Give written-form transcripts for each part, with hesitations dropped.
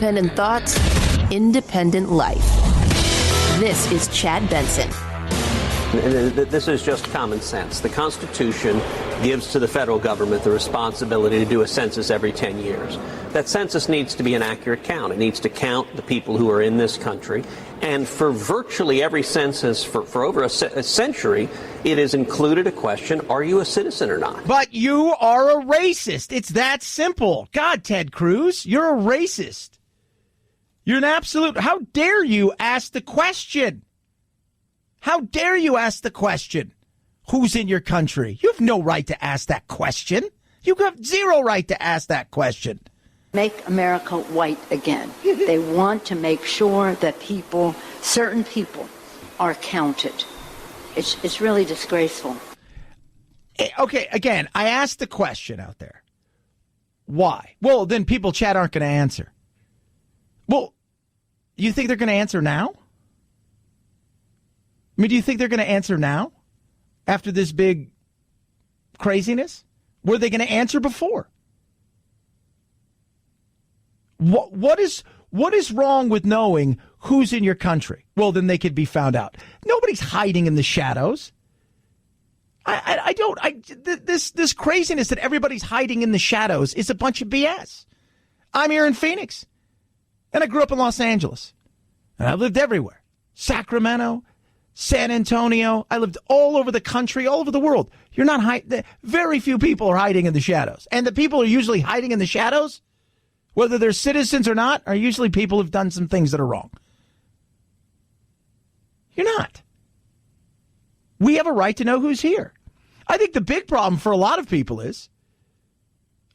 independent thoughts, independent life. This is Chad Benson. This is just common sense. The Constitution gives to the federal government the responsibility to do a census every 10 years. That census needs to be an accurate count. It needs to count the people who are in this country. And for virtually every census for over a century, it has included a question, are you a citizen or not? But you are a racist. It's that simple. God, Ted Cruz, you're a racist. You're an absolute. How dare you ask the question? How dare you ask the question? Who's in your country? You have no right to ask that question. You have zero right to ask that question. Make America white again. They want to make sure that people, certain people, are counted. It's really disgraceful. Okay, again, I asked the question out there. Why? Well, then people, Chad, aren't going to answer. Well, you think they're going to answer now? I mean, do you think they're going to answer now after this big craziness? Were they going to answer before? What is wrong with knowing who's in your country? Well, then they could be found out. Nobody's hiding in the shadows. This craziness that everybody's hiding in the shadows is a bunch of BS. I'm here in Phoenix, and I grew up in Los Angeles, and I lived everywhere. Sacramento, San Antonio. I lived all over the country, all over the world. You're not hiding. Very few people are hiding in the shadows. And the people who are usually hiding in the shadows, whether they're citizens or not, are usually people who've done some things that are wrong. You're not. We have a right to know who's here. I think the big problem for a lot of people is,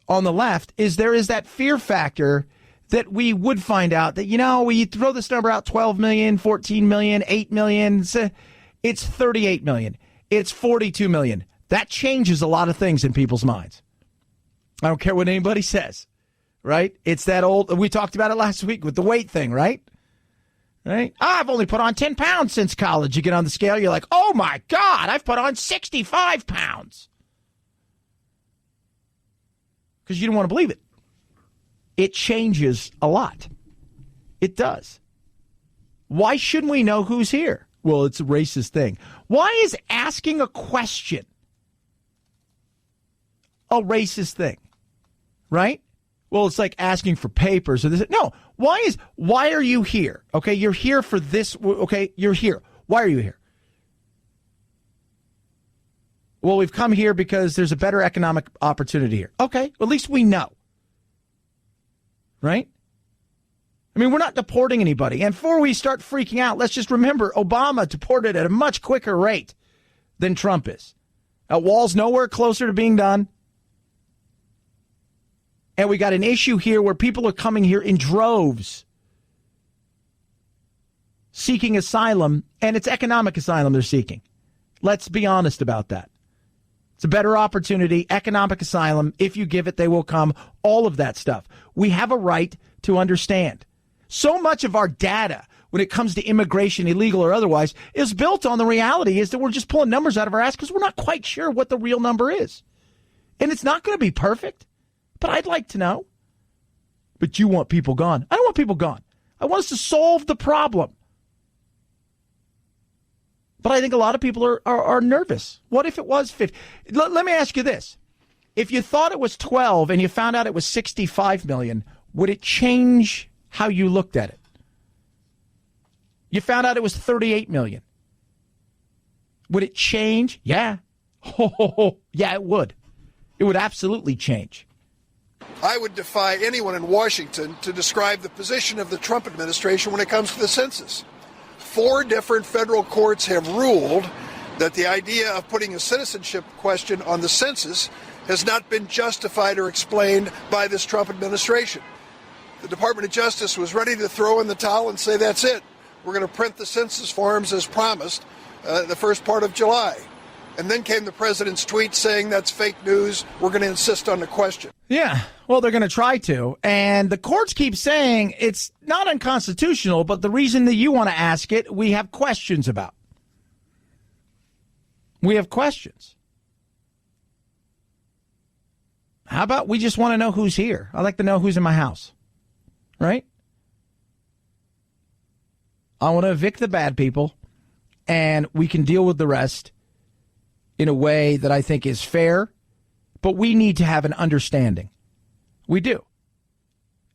on the left, is there is that fear factor that we would find out that, we throw this number out, 12 million, 14 million, 8 million, it's 38 million, it's 42 million. That changes a lot of things in people's minds. I don't care what anybody says, right? It's that old, we talked about it last week with the weight thing, right? Right? I've only put on 10 pounds since college. You get on the scale, you're like, oh my God, I've put on 65 pounds. Because you don't want to believe it. It changes a lot. It does. Why shouldn't we know who's here? Well, it's a racist thing. Why is asking a question a racist thing? Right? Well, it's like asking for papers or this. No. Why are you here? Okay, you're here for this. Okay, you're here. Why are you here? Well, we've come here because there's a better economic opportunity here. Okay, well, at least we know. Right? I mean, we're not deporting anybody. And before we start freaking out, let's just remember Obama deported at a much quicker rate than Trump is. That wall's nowhere closer to being done. And we got an issue here where people are coming here in droves seeking asylum, and it's economic asylum they're seeking. Let's be honest about that. It's a better opportunity, economic asylum. If you give it, they will come. All of that stuff. We have a right to understand. So much of our data when it comes to immigration, illegal or otherwise, is built on the reality is that we're just pulling numbers out of our ass because we're not quite sure what the real number is. And it's not going to be perfect, but I'd like to know. But you want people gone. I don't want people gone. I want us to solve the problem. But I think a lot of people are nervous. What if it was 50? Let me ask you this. If you thought it was 12 and you found out it was 65 million, would it change how you looked at it? You found out it was 38 million. Would it change? Yeah. Yeah, it would. It would absolutely change. I would defy anyone in Washington to describe the position of the Trump administration when it comes to the census. 4 different federal courts have ruled that the idea of putting a citizenship question on the census has not been justified or explained by this Trump administration. The Department of Justice was ready to throw in the towel and say, that's it. We're going to print the census forms as promised the first part of July. And then came the president's tweet saying that's fake news. We're going to insist on the question. Yeah, well, they're going to try to. And the courts keep saying it's not unconstitutional, but the reason that you want to ask it, we have questions about. We have questions. How about we just want to know who's here? I'd like to know who's in my house, right? I want to evict the bad people, and we can deal with the rest in a way that I think is fair, but we need to have an understanding. We do.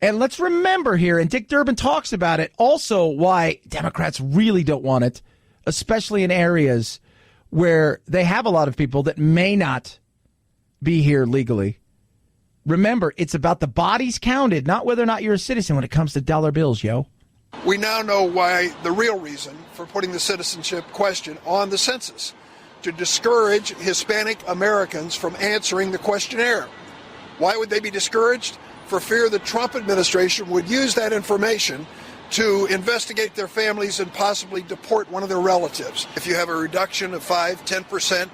And let's remember here, and Dick Durbin talks about it, also why Democrats really don't want it, especially in areas where they have a lot of people that may not be here legally. Remember, it's about the bodies counted, not whether or not you're a citizen when it comes to dollar bills, yo. We now know why the real reason for putting the citizenship question on the census, to discourage Hispanic Americans from answering the questionnaire. Why would they be discouraged? For fear the Trump administration would use that information to investigate their families and possibly deport one of their relatives. If you have a reduction of 5-10%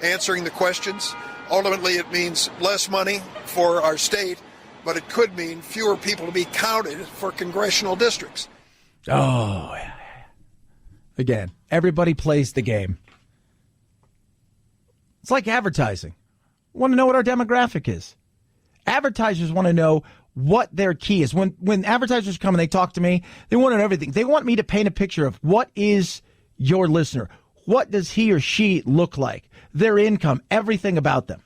answering the questions, ultimately it means less money for our state, but it could mean fewer people to be counted for congressional districts. Oh, yeah. Again, everybody plays the game. It's like advertising. Want to know what our demographic is. Advertisers want to know what their key is. When advertisers come and they talk to me, they want to know everything. They want me to paint a picture of what is your listener. What does he or she look like? Their income, everything about them.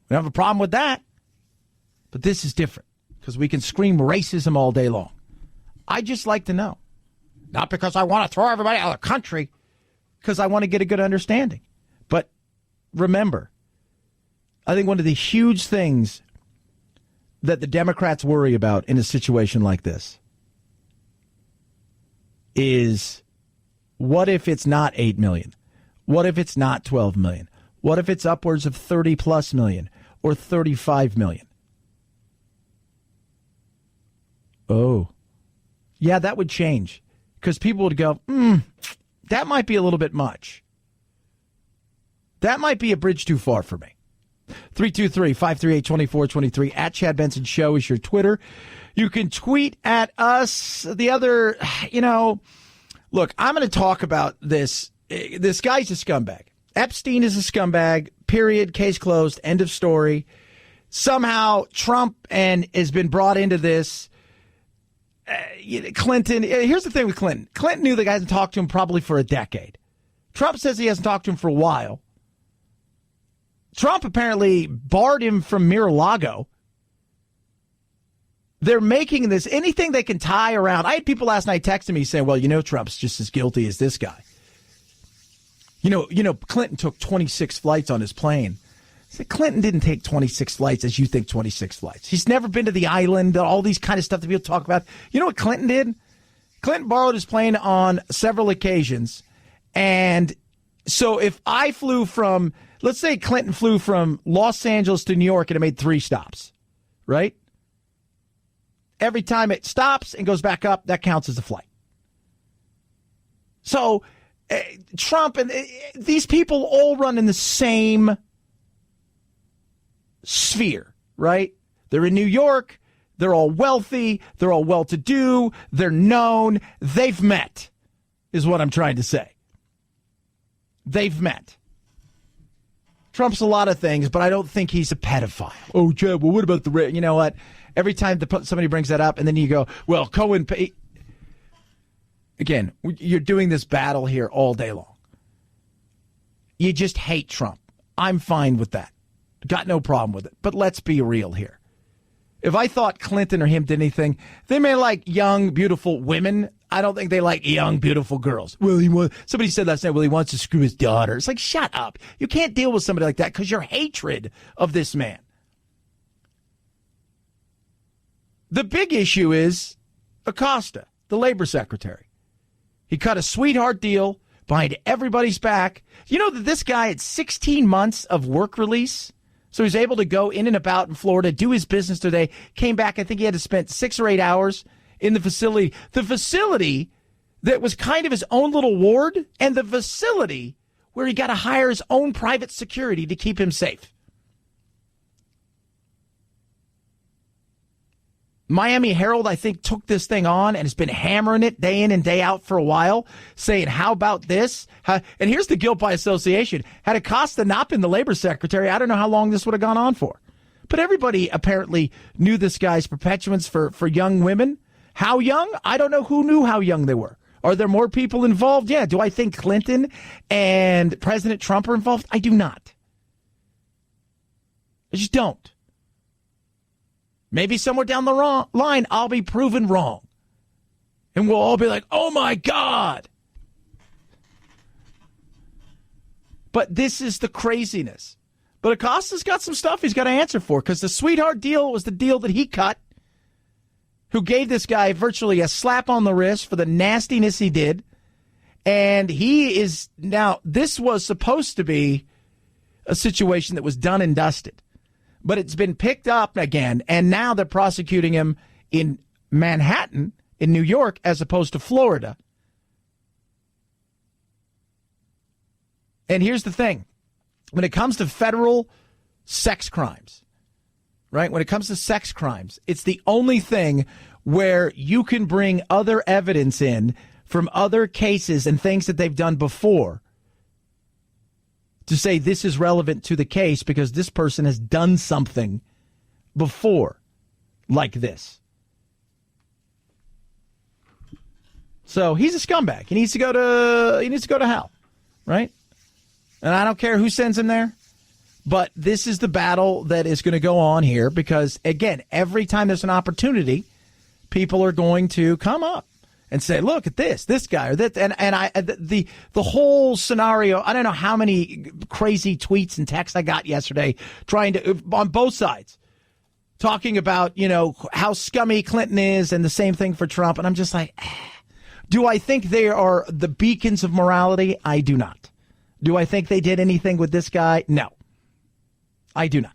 We don't have a problem with that. But this is different because we can scream racism all day long. I just like to know. Not because I want to throw everybody out of the country, because I want to get a good understanding. But remember, I think one of the huge things that the Democrats worry about in a situation like this is, what if it's not 8 million? What if it's not 12 million? What if it's upwards of 30 plus million or 35 million? Oh, yeah, that would change because people would go, that might be a little bit much. That might be a bridge too far for me. 323-538-2423 at Chad Benson Show is your Twitter. You can tweet at us. The other, look, I'm going to talk about this. This guy's a scumbag. Epstein is a scumbag, period, case closed, end of story. Somehow Trump has been brought into this. Clinton, here's the thing with Clinton. Clinton knew the guy hasn't talked to him probably for a decade. Trump says he hasn't talked to him for a while. Trump apparently barred him from Mar-a-Lago. They're making this, anything they can tie around. I had people last night texting me saying, well, Trump's just as guilty as this guy. Clinton took 26 flights on his plane. I said, Clinton didn't take 26 flights as you think 26 flights. He's never been to the island, all these kind of stuff that people talk about. You know what Clinton did? Clinton borrowed his plane on several occasions. And so if I flew from, let's say Clinton flew from Los Angeles to New York and it made 3 stops, right? Every time it stops and goes back up, that counts as a flight. So Trump and these people all run in the same sphere, right? They're in New York. They're all wealthy. They're all well-to-do. They're known. They've met, is what I'm trying to say. They've met. Trump's a lot of things, but I don't think he's a pedophile. Oh, Chad, well, what about the... You know what? Every time somebody brings that up, and then you go, well, Cohen... Again, you're doing this battle here all day long. You just hate Trump. I'm fine with that. Got no problem with it. But let's be real here. If I thought Clinton or him did anything, they may like young, beautiful women. I don't think they like young, beautiful girls. Well, somebody said last night, well, he wants to screw his daughter. It's like, shut up. You can't deal with somebody like that because your hatred of this man. The big issue is Acosta, the labor secretary. He cut a sweetheart deal behind everybody's back. You know that this guy had 16 months of work release? So he's able to go in and about in Florida, do his business today, came back. I think he had to spend 6 or 8 hours in the facility. The facility that was kind of his own little ward, and the facility where he got to hire his own private security to keep him safe. Miami Herald, I think, took this thing on and has been hammering it day in and day out for a while, saying, how about this? And here's the guilt by association. Had Acosta not been the labor secretary, I don't know how long this would have gone on for. But everybody apparently knew this guy's perpetuance for young women. How young? I don't know who knew how young they were. Are there more people involved? Yeah. Do I think Clinton and President Trump are involved? I do not. I just don't. Maybe somewhere down the line, I'll be proven wrong. And we'll all be like, oh, my God. But this is the craziness. But Acosta's got some stuff he's got to answer for, because the sweetheart deal was the deal that he cut, who gave this guy virtually a slap on the wrist for the nastiness he did. And he is now, this was supposed to be a situation that was done and dusted. But it's been picked up again, and now they're prosecuting him in Manhattan, in New York, as opposed to Florida. And here's the thing. When it comes to federal sex crimes, right? When it comes to sex crimes, it's the only thing where you can bring other evidence in from other cases and things that they've done before to say this is relevant to the case because this person has done something before like this. So he's a scumbag. He needs to go to hell, right? And I don't care who sends him there. But this is the battle that is going to go on here because, again, every time there's an opportunity, people are going to come up and say, look at this guy or that. And the whole scenario, I don't know how many crazy tweets and texts I got yesterday trying to, on both sides, talking about, how scummy Clinton is and the same thing for Trump. And I'm just like, do I think they are the beacons of morality? I do not. Do I think they did anything with this guy? No. I do not.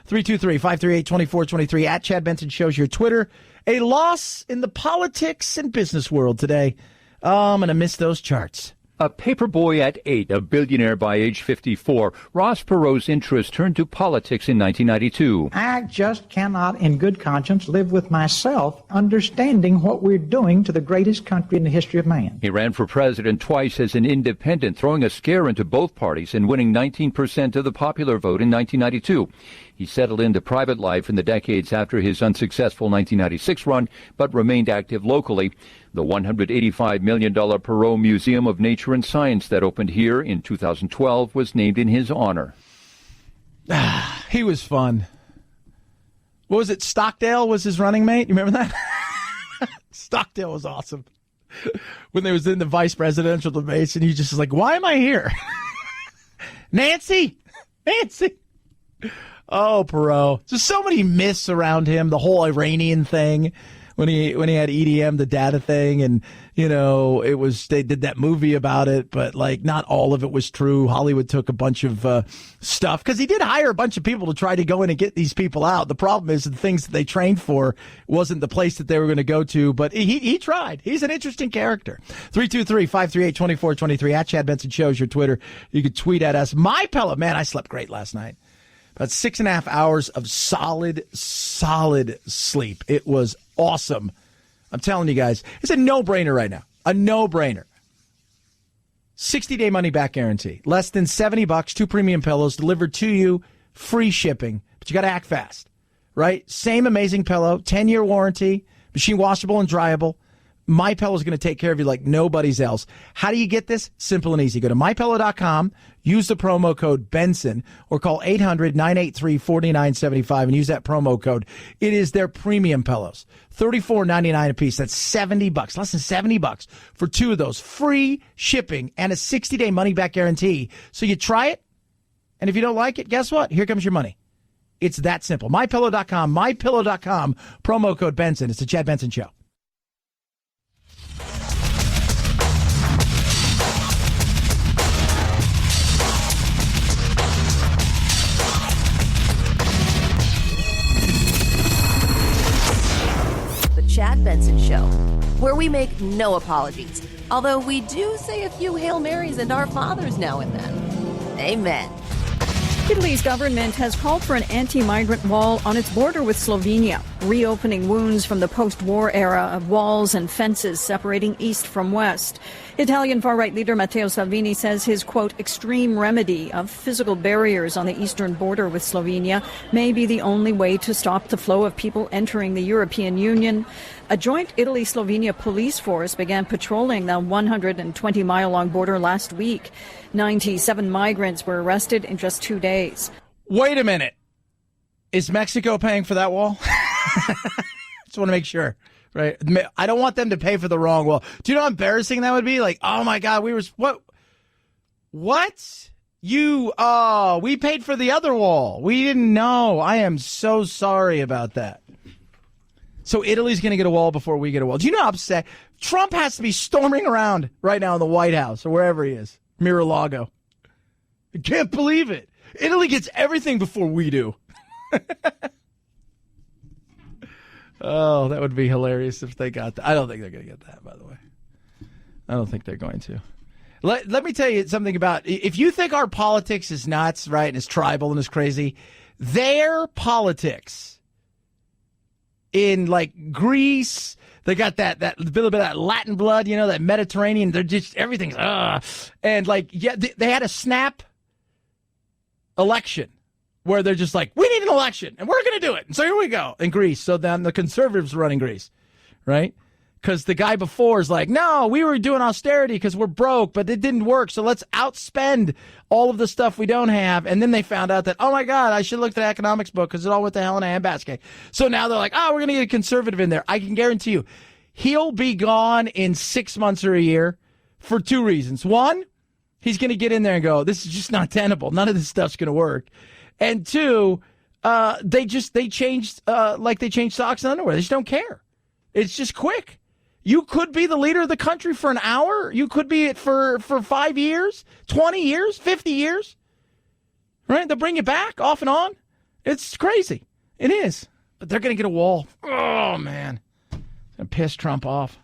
323-538-2423 at Chad Benson shows your Twitter. A loss in the politics and business world today. I'm going to miss those charts. A paperboy at 8, a billionaire by age 54, Ross Perot's interest turned to politics in 1992. I just cannot, in good conscience, live with myself understanding what we're doing to the greatest country in the history of man. He ran for president twice as an independent, throwing a scare into both parties and winning 19% of the popular vote in 1992. He settled into private life in the decades after his unsuccessful 1996 run, but remained active locally. The $185 million Perot Museum of Nature and Science that opened here in 2012 was named in his honor. He was fun. What was it? Stockdale was his running mate? You remember that? Stockdale was awesome. When they was in the vice presidential debates, and he just was like, why am I here? Nancy! Oh, Perot. There's so many myths around him. The whole Iranian thing when he had EDM, the data thing, and they did that movie about it, but not all of it was true. Hollywood took a bunch of stuff because he did hire a bunch of people to try to go in and get these people out. The problem is the things that they trained for wasn't the place that they were going to go to, but he tried. He's an interesting character. 323-538-2423 at Chad Benson shows your Twitter. You could tweet at us. My pillow, man, I slept great last night. About 6.5 hours of solid sleep. It was awesome. I'm telling you guys, it's a no-brainer right now. A no-brainer. 60-day money-back guarantee. Less than $70, 2 premium pillows delivered to you, free shipping. But you got to act fast, right? Same amazing pillow, 10-year warranty, machine washable and dryable. My Pillow is going to take care of you like nobody's else. How do you get this? Simple and easy. Go to mypillow.com, use the promo code Benson, or call 800-983-4975 and use that promo code. It is their premium pillows. $34.99 a piece. That's $70, less than $70 for 2 of those. Free shipping and a 60-day money-back guarantee. So you try it, and if you don't like it, guess what? Here comes your money. It's that simple. mypillow.com, mypillow.com, promo code Benson. It's the Chad Benson Show. Chad Benson Show, where we make no apologies, although we do say a few Hail Marys and Our Fathers now and then. Amen. Italy's government has called for an anti-migrant wall on its border with Slovenia. reopening wounds from the post-war era of walls and fences separating east from west. Italian far-right leader Matteo Salvini says his, quote, extreme remedy of physical barriers on the eastern border with Slovenia may be the only way to stop the flow of people entering the European Union. A joint Italy-Slovenia police force began patrolling the 120-mile-long border last week. 97 migrants were arrested in just 2 days. Wait a minute. Is Mexico paying for that wall? Just want to make sure, right? I don't want them to pay for the wrong wall. Do you know how embarrassing that would be? Like, oh my God, what? We paid for the other wall. We didn't know. I am so sorry about that. So Italy's going to get a wall before we get a wall. Do you know how upset? Trump has to be storming around right now in the White House or wherever he is. Mar-a-Lago. I can't believe it. Italy gets everything before we do. Oh, that would be hilarious if they got that. I don't think they're going to get that, by the way. I don't think they're going to. Let me tell you something about, if you think our politics is nuts, right, and is tribal and is crazy, their politics in, like, Greece, they got that little bit of that Latin blood, you know, that Mediterranean, they're just, everything's, and, like, yeah, they had a snap election where they're just like, we need an election, and we're going to do it. And so here we go in Greece. So then the conservatives running Greece, right? Because the guy before is like, no, we were doing austerity because we're broke, but it didn't work. So let's outspend all of the stuff we don't have. And then they found out that, oh, my God, I should look at the economics book because it all went to hell in a handbasket. So now they're like, oh, we're going to get a conservative in there. I can guarantee you he'll be gone in 6 months or a year for two reasons. One, he's going to get in there and go, this is just not tenable. None of this stuff's going to work. And two, they changed like they changed socks and underwear. They just don't care. It's just quick. You could be the leader of the country for an hour. You could be it for 5 years, 20 years, 50 years. Right? They'll bring you back off and on. It's crazy. It is. But they're going to get a wall. Oh, man. It's going to piss Trump off.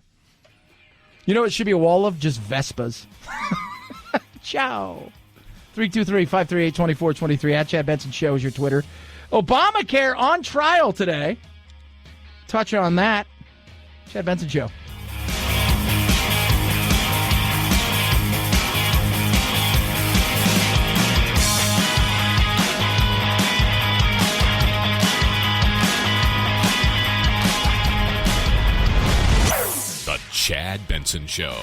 You know what it should be a wall of? Just Vespas. Ciao. 323-538-2423. At Chad Benson Show is your Twitter. Obamacare on trial today. Touch on that. Chad Benson Show. The Chad Benson Show.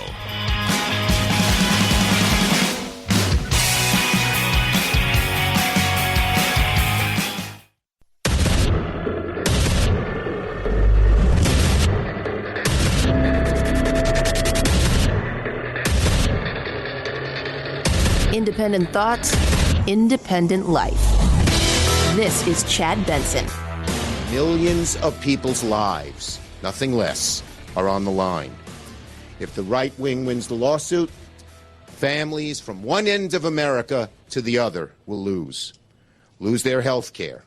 Independent thoughts, independent life. This is Chad Benson. Millions of people's lives, nothing less, are on the line. If the right wing wins the lawsuit, families from one end of America to the other will lose. Lose their health care,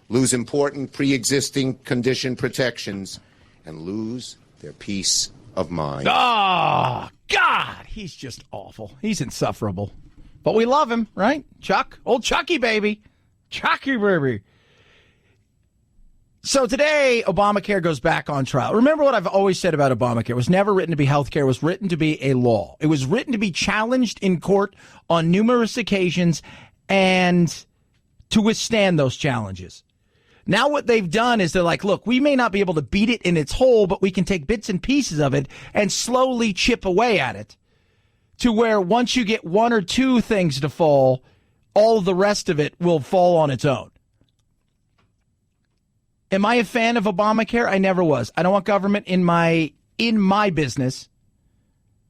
lose important pre-existing condition protections, and lose their peace of mind. Oh, God, he's just awful. He's insufferable. But we love him, right? Chuck, old Chucky, baby. Chucky, baby. So today, Obamacare goes back on trial. Remember what I've always said about Obamacare. It was never written to be health care. It was written to be a law. It was written to be challenged in court on numerous occasions and to withstand those challenges. Now what they've done is they're like, look, we may not be able to beat it in its whole, but we can take bits and pieces of it and slowly chip away at it to where once you get one or two things to fall, all the rest of it will fall on its own. Am I a fan of Obamacare? I never was. I don't want government in my business,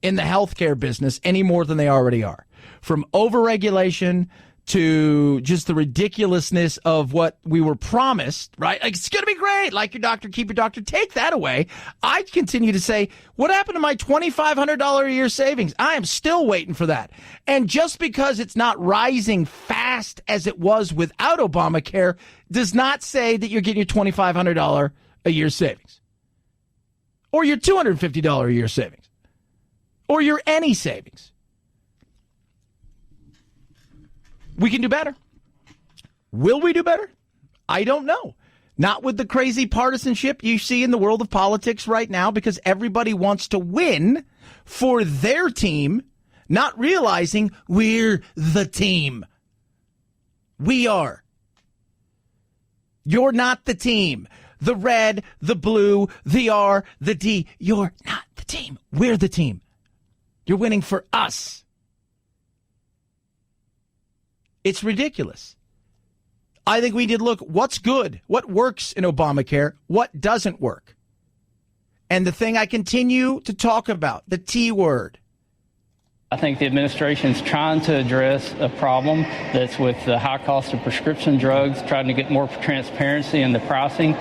in the healthcare business, any more than they already are. From overregulation to just the ridiculousness of what we were promised, right? Like, it's going to be great. Like your doctor, keep your doctor. Take that away. I continue to say, what happened to my $2,500 a year savings? I am still waiting for that. And just because it's not rising fast as it was without Obamacare does not say that you're getting your $2,500 a year savings or your $250 a year savings or your any savings. We can do better. Will we do better? I don't know. Not with the crazy partisanship you see in the world of politics right now, because everybody wants to win for their team, not realizing we're the team. We are. You're not the team. The red, the blue, the R, the D. You're not the team. We're the team. You're winning for us. It's ridiculous. I think we need to look what's good, what works in Obamacare, what doesn't work. And the thing I continue to talk about, the T word. I think the administration's trying to address a problem that's with the high cost of prescription drugs, trying to get more transparency in the pricing.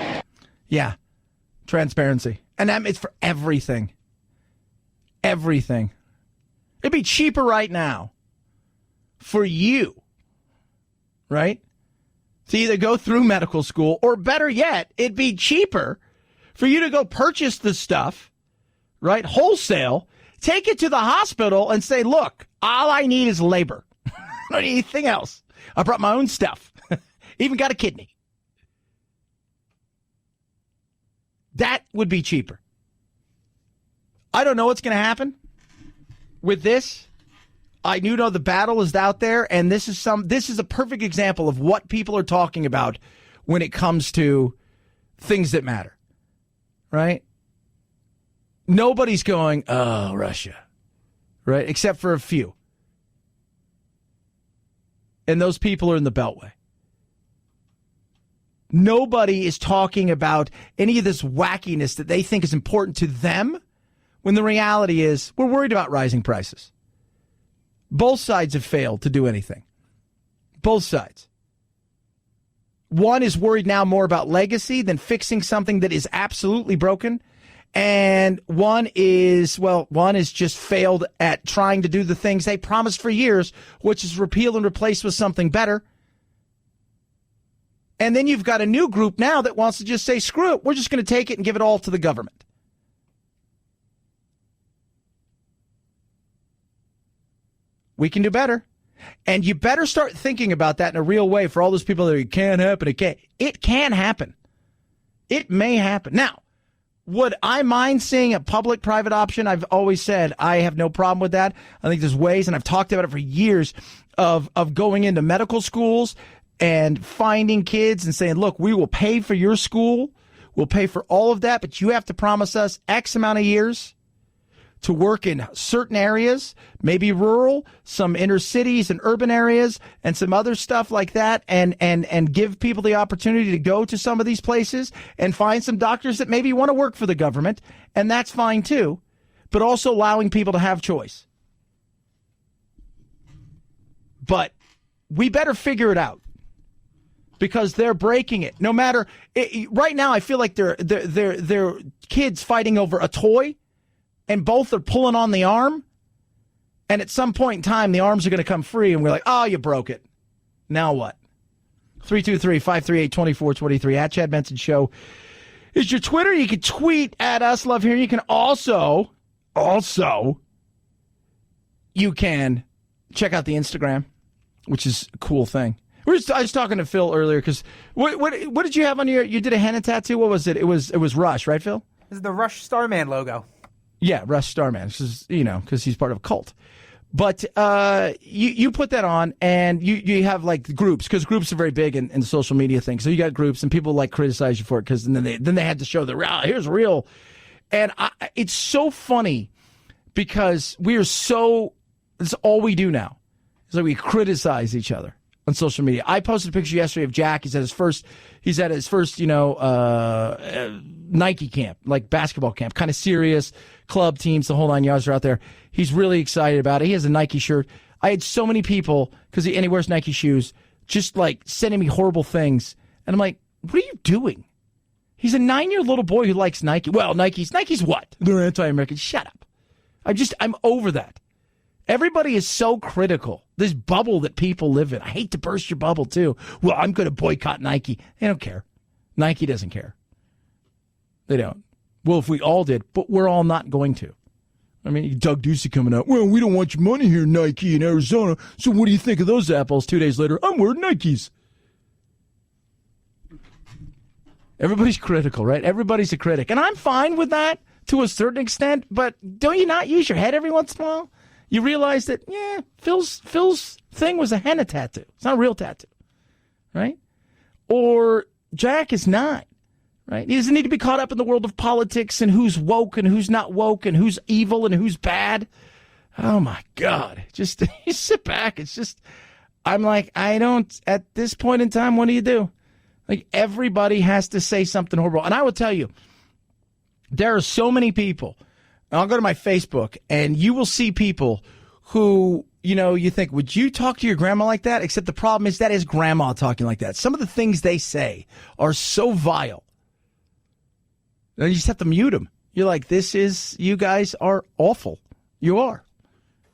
Yeah, transparency. And that means for everything. Everything. It'd be cheaper right now for you, right, to either go through medical school, or better yet, it'd be cheaper for you to go purchase the stuff, right, wholesale, take it to the hospital and say, look, all I need is labor. I don't need anything else. I brought my own stuff. Even got a kidney. That would be cheaper. I don't know what's going to happen with this. I do know the battle is out there, and this is a perfect example of what people are talking about when it comes to things that matter, right? Nobody's going, oh, Russia, right? Except for a few. And those people are in the Beltway. Nobody is talking about any of this wackiness that they think is important to them, when the reality is we're worried about rising prices. Both sides have failed to do anything. Both sides. One is worried now more about legacy than fixing something that is absolutely broken. And one is just failed at trying to do the things they promised for years, which is repeal and replace with something better. And then you've got a new group now that wants to just say, screw it, we're just going to take it and give it all to the government. We can do better. And you better start thinking about that in a real way for all those people that it can't happen. It can happen. It may happen. Now, would I mind seeing a public-private option? I've always said I have no problem with that. I think there's ways, and I've talked about it for years, of going into medical schools and finding kids and saying, look, we will pay for your school. We'll pay for all of that, but you have to promise us X amount of years to work in certain areas, maybe rural, some inner cities and urban areas, and some other stuff like that, and give people the opportunity to go to some of these places and find some doctors that maybe want to work for the government, and that's fine too, but also allowing people to have choice. But we better figure it out, because they're breaking it. No matter right now, I feel like they're kids fighting over a toy. And both are pulling on the arm. And at some point in time, the arms are going to come free. And we're like, oh, you broke it. Now what? 323-538-2423 at Chad Benson Show is your Twitter. You can tweet at us. Love hearing. You can also, you can check out the Instagram, which is a cool thing. I was talking to Phil earlier because what did you have on you did a henna tattoo? What was it? It was Rush, right, Phil? This is the Rush Starman logo. Yeah, Rush Starman, because he's part of a cult. But you put that on, and you have like groups, because groups are very big in social media things. So you got groups, and people like criticize you for it, because then they had to show here's real. And it's so funny because it's all we do now. It's like we criticize each other on social media. I posted a picture yesterday of Jack. He's at his first Nike camp, like basketball camp, kind of serious. Club teams, the whole 9 yards are out there. He's really excited about it. He has a Nike shirt. I had so many people, because he wears Nike shoes, just like sending me horrible things. And I'm like, what are you doing? He's a 9-year-old little boy who likes Nike. Well, Nike's what? They're anti-American. Shut up. I'm over that. Everybody is so critical. This bubble that people live in. I hate to burst your bubble, too. Well, I'm going to boycott Nike. They don't care. Nike doesn't care. They don't. Well, if we all did, but we're all not going to. I mean, Doug Ducey coming out, well, we don't want your money here, Nike, in Arizona, so what do you think of those apples? 2 days later, I'm wearing Nikes. Everybody's critical, right? Everybody's a critic. And I'm fine with that to a certain extent, but don't you not use your head every once in a while? You realize that, Phil's thing was a henna tattoo. It's not a real tattoo, right? Or Jack is not, right? He doesn't need to be caught up in the world of politics and who's woke and who's not woke and who's evil and who's bad. Oh, my God. Just you sit back. It's just, I'm like, at this point in time, what do you do? Like, everybody has to say something horrible. And I will tell you, there are so many people. I'll go to my Facebook, and you will see people who, you think, would you talk to your grandma like that? Except the problem is that is grandma talking like that. Some of the things they say are so vile. And you just have to mute them. You're like, you guys are awful. You are.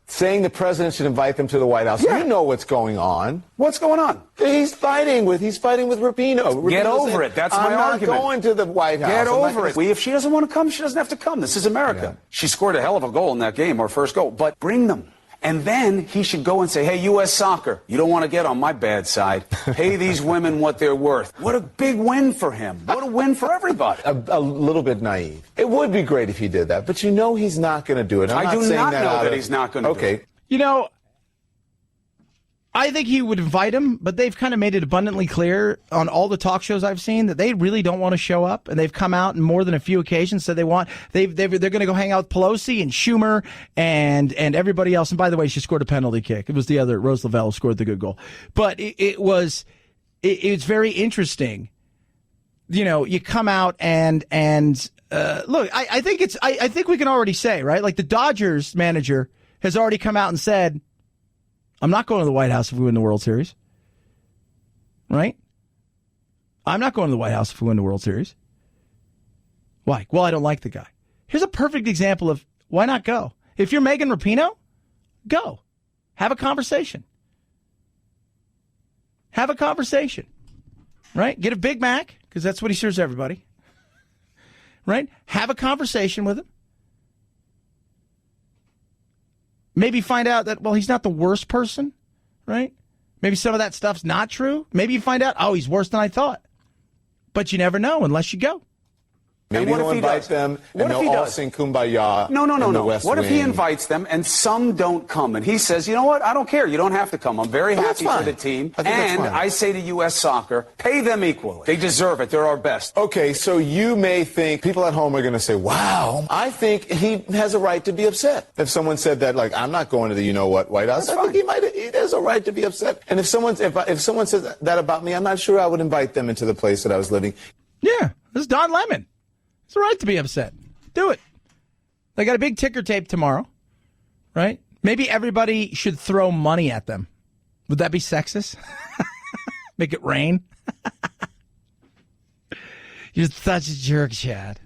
Saying the president should invite them to the White House. Yeah. You know what's going on. What's going on? He's fighting with Rubino. Get over it. That's my argument. I'm not going to the White House. Get over it. If she doesn't want to come, she doesn't have to come. This is America. Yeah. She scored a hell of a goal in that game, her first goal. But bring them. And then he should go and say, hey, U.S. Soccer, you don't want to get on my bad side. Pay these women what they're worth. What a big win for him. What a win for everybody. A little bit naive. It would be great if he did that, but he's not going to do it. I do not know that he's not going to do it. I think he would invite him, but they've kind of made it abundantly clear on all the talk shows I've seen that they really don't want to show up, and they've come out in more than a few occasions. So they're going to go hang out with Pelosi and Schumer and everybody else. And by the way, she scored a penalty kick. It was the other Rose Lavelle scored the good goal, but it's very interesting. You come out and look. I think we can already say, right, like the Dodgers manager has already come out and said, I'm not going to the White House if we win the World Series. Right? I'm not going to the White House if we win the World Series. Why? Well, I don't like the guy. Here's a perfect example of why not go. If you're Megan Rapinoe, go. Have a conversation. Have a conversation. Right? Get a Big Mac, because that's what he serves everybody. Right? Have a conversation with him. Maybe find out that, he's not the worst person, right? Maybe some of that stuff's not true. Maybe you find out, he's worse than I thought. But you never know unless you go. Maybe he'll invite them and they'll all sing Kumbaya. No. What if he invites them and some don't come? And he says, you know what? I don't care. You don't have to come. I'm very happy for the team. And I say to U.S. Soccer, pay them equally. They deserve it. They're our best. Okay, so you may think people at home are going to say, wow, I think he has a right to be upset. If someone said that, like, I'm not going to the White House, I think he has a right to be upset. And if someone says that about me, I'm not sure I would invite them into the place that I was living. Yeah, this is Don Lemon. It's all right to be upset. Do it. They got a big ticker tape tomorrow, right? Maybe everybody should throw money at them. Would that be sexist? Make it rain? You're such a jerk, Chad.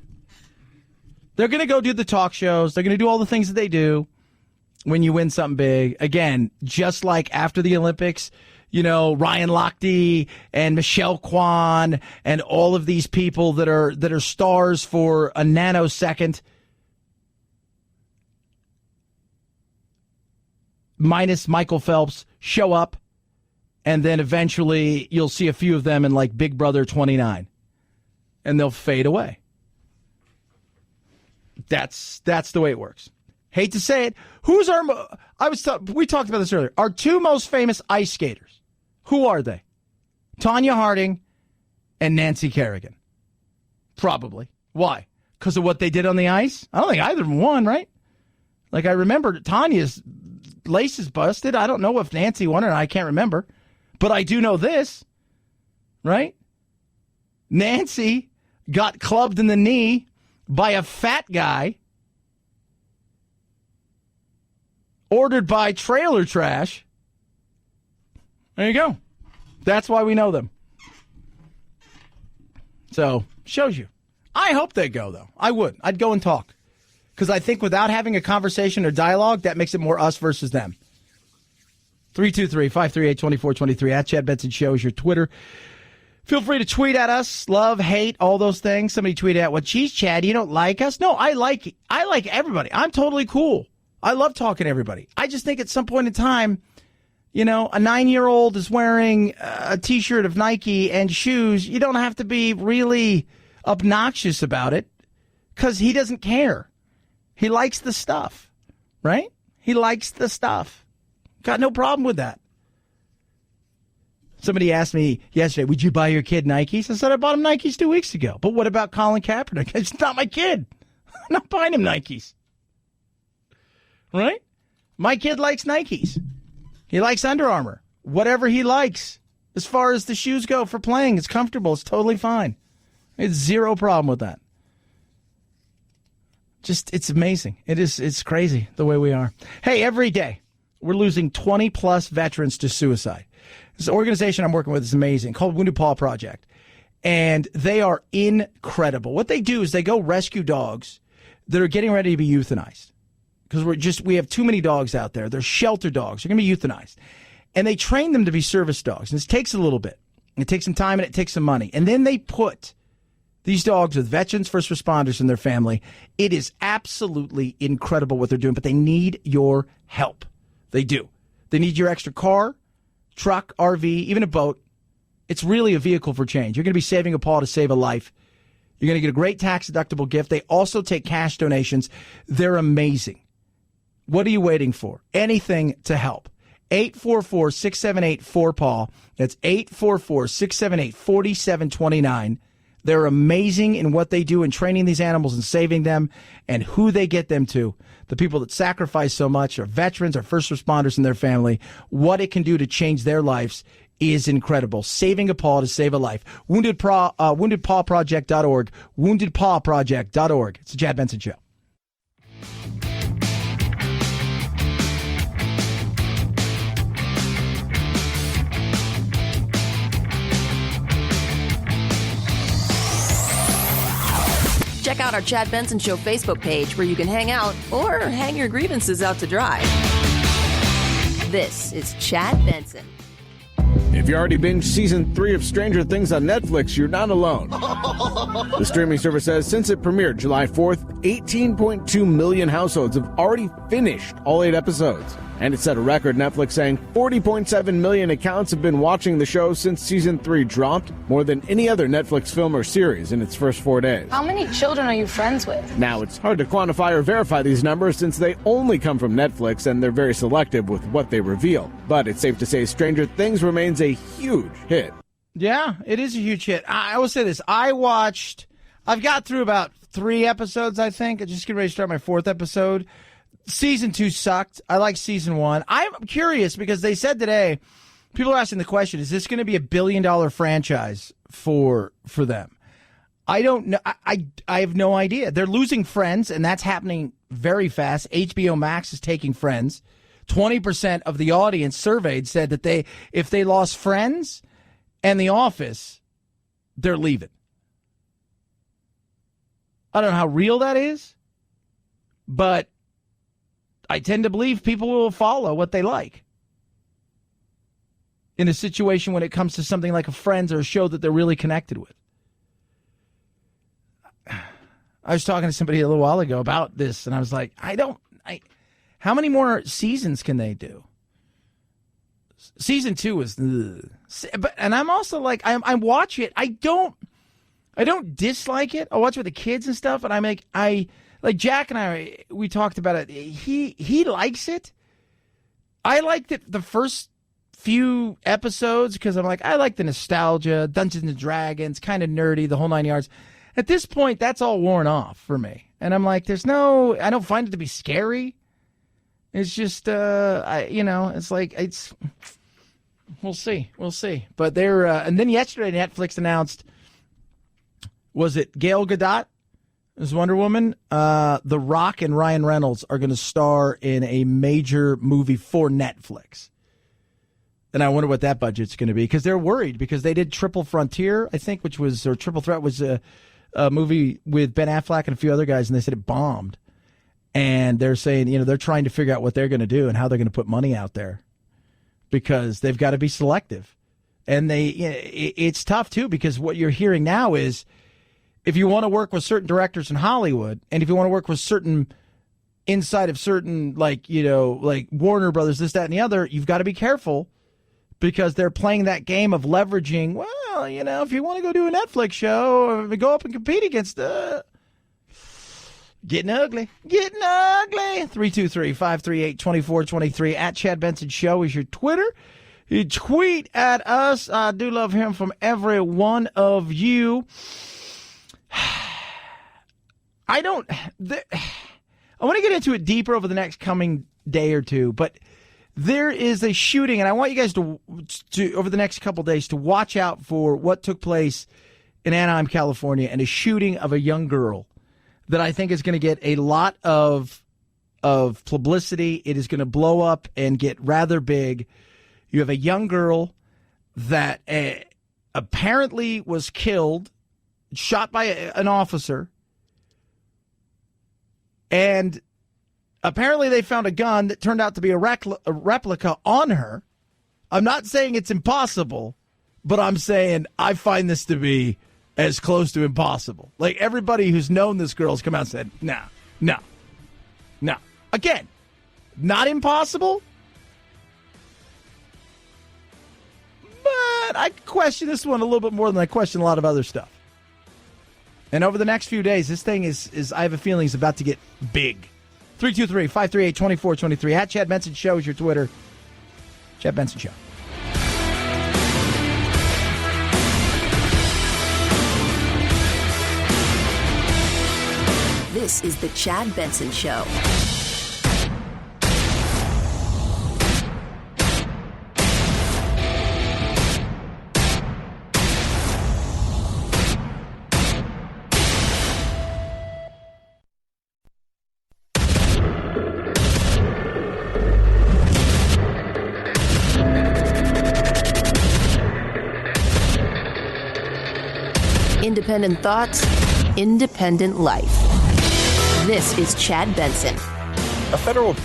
They're going to go do the talk shows. They're going to do all the things that they do when you win something big. Again, just like after the Olympics, Ryan Lochte and Michelle Kwan and all of these people that are stars for a nanosecond, minus Michael Phelps, show up, and then eventually you'll see a few of them in like Big Brother 29, and they'll fade away. That's the way it works. Hate to say it. We talked about this earlier. Our two most famous ice skaters. Who are they? Tonya Harding and Nancy Kerrigan. Probably. Why? Because of what they did on the ice? I don't think either of them won, right? Like, I remember Tanya's laces busted. I don't know if Nancy won or not. I can't remember. But I do know this, right? Nancy got clubbed in the knee by a fat guy ordered by Trailer Trash. There you go. That's why we know them. So, shows you. I hope they go, though. I would. I'd go and talk. Because I think without having a conversation or dialogue, that makes it more us versus them. 323-538-2423. At Chad Benson Show is your Twitter. Feel free to tweet at us. Love, hate, all those things. Somebody tweeted out, well, geez, Chad, you don't like us? No, I like everybody. I'm totally cool. I love talking to everybody. I just think at some point in time, You know, a 9-year-old is wearing a T-shirt of Nike and shoes. You don't have to be really obnoxious about it because he doesn't care. He likes the stuff, right? He likes the stuff. Got no problem with that. Somebody asked me yesterday, would you buy your kid Nikes? I said, I bought him Nikes 2 weeks ago. But what about Colin Kaepernick? It's not my kid. I'm not buying him Nikes. Right? My kid likes Nikes. He likes Under Armour. Whatever he likes. As far as the shoes go for playing, it's comfortable. It's totally fine. It's zero problem with that. Just, it's amazing. It's crazy the way we are. Hey, every day we're losing 20 plus veterans to suicide. This organization I'm working with is amazing, called Wounded Paw Project. And they are incredible. What they do is they go rescue dogs that are getting ready to be euthanized. Because we have too many dogs out there. They're shelter dogs. They're going to be euthanized. And they train them to be service dogs. And this takes a little bit. It takes some time and it takes some money. And then they put these dogs with veterans, first responders, and their family. It is absolutely incredible what they're doing, but they need your help. They do. They need your extra car, truck, RV, even a boat. It's really a vehicle for change. You're going to be saving a paw to save a life. You're going to get a great tax-deductible gift. They also take cash donations. They're amazing. What are you waiting for? Anything to help. 844-678-4PAW. That's 844-678-4729. They're amazing in what they do in training these animals and saving them and who they get them to. The people that sacrifice so much are veterans, are first responders and their family. What it can do to change their lives is incredible. Saving a paw to save a life. WoundedPawProject.org. WoundedPawProject.org. It's the Chad Benson Show. Check out our Chad Benson Show Facebook page where you can hang out or hang your grievances out to dry. This is Chad Benson. If you already binged season 3 of Stranger Things on Netflix, you're not alone. The streaming service says since it premiered July 4th, 18.2 million households have already finished all 8 episodes. And it set a record, Netflix saying 40.7 million accounts have been watching the show since season 3 dropped, more than any other Netflix film or series in its first 4 days. How many children are you friends with? Now, it's hard to quantify or verify these numbers since they only come from Netflix and they're very selective with what they reveal. But it's safe to say Stranger Things remains a huge hit. Yeah, it is a huge hit. I will say this. I've got through about 3 episodes, I think. I'm just getting ready to start my 4th episode. Season 2 sucked. I like season 1. I'm curious because they said today, people are asking the question, is this going to be a $1 billion franchise for them? I don't know. I have no idea. They're losing Friends, and that's happening very fast. HBO Max is taking Friends. 20% of the audience surveyed said that if they lost Friends and The Office, they're leaving. I don't know how real that is, but I tend to believe people will follow what they like in a situation when it comes to something like a Friends or a show that they're really connected with. I was talking to somebody a little while ago about this, and I was like, how many more seasons can they do? Season 2 is, and I'm also like, I watch it. I don't dislike it. I watch it with the kids and stuff, and like Jack and I, we talked about it. He likes it. I liked it the first few episodes because I'm like, I like the nostalgia, Dungeons and Dragons, kind of nerdy, the whole 9 yards. At this point, that's all worn off for me. And I'm like, I don't find it to be scary. It's just, it's like, we'll see. But and then yesterday Netflix announced, was it Gal Gadot as Wonder Woman? The Rock and Ryan Reynolds are going to star in a major movie for Netflix. And I wonder what that budget's going to be because they're worried because they did Triple Frontier, I think, or Triple Threat was a movie with Ben Affleck and a few other guys, and they said it bombed. And they're saying, they're trying to figure out what they're going to do and how they're going to put money out there because they've got to be selective. And it's tough, too, because what you're hearing now is if you want to work with certain directors in Hollywood and if you want to work with certain inside of certain, like Warner Brothers, this, that, and the other, you've got to be careful because they're playing that game of leveraging, well, if you want to go do a Netflix show or go up and compete against Getting ugly. 323-538-2423 at Chad Benson Show is your Twitter. You tweet at us. I do love hearing from every one of you. I want to get into it deeper over the next coming day or two, but there is a shooting, and I want you guys to over the next couple days to watch out for what took place in Anaheim, California, and a shooting of a young girl that I think is going to get a lot of publicity. It is going to blow up and get rather big. You have a young girl that apparently was killed, shot by an officer, and apparently they found a gun that turned out to be a replica on her. I'm not saying it's impossible, but I'm saying I find this to be as close to impossible. Like, everybody who's known this girl has come out and said, no. Again, not impossible, but I question this one a little bit more than I question a lot of other stuff. And over the next few days, this thing is I have a feeling is about to get big. 323-538-2423. At Chad Benson Show is your Twitter. Chad Benson Show. This is the Chad Benson Show. Independent thoughts, independent life. This is Chad Benson. A federal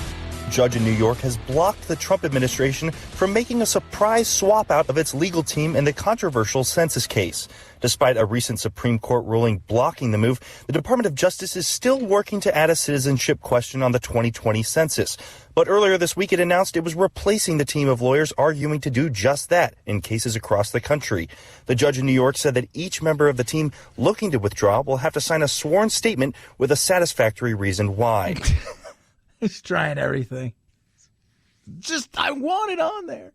judge in New York has blocked the Trump administration from making a surprise swap out of its legal team in the controversial Census case. Despite a recent Supreme Court ruling blocking the move, the Department of Justice is still working to add a citizenship question on the 2020 census. But earlier this week, it announced it was replacing the team of lawyers arguing to do just that in cases across the country. The judge in New York said that each member of the team looking to withdraw will have to sign a sworn statement with a satisfactory reason why. He's trying everything. I want it on there.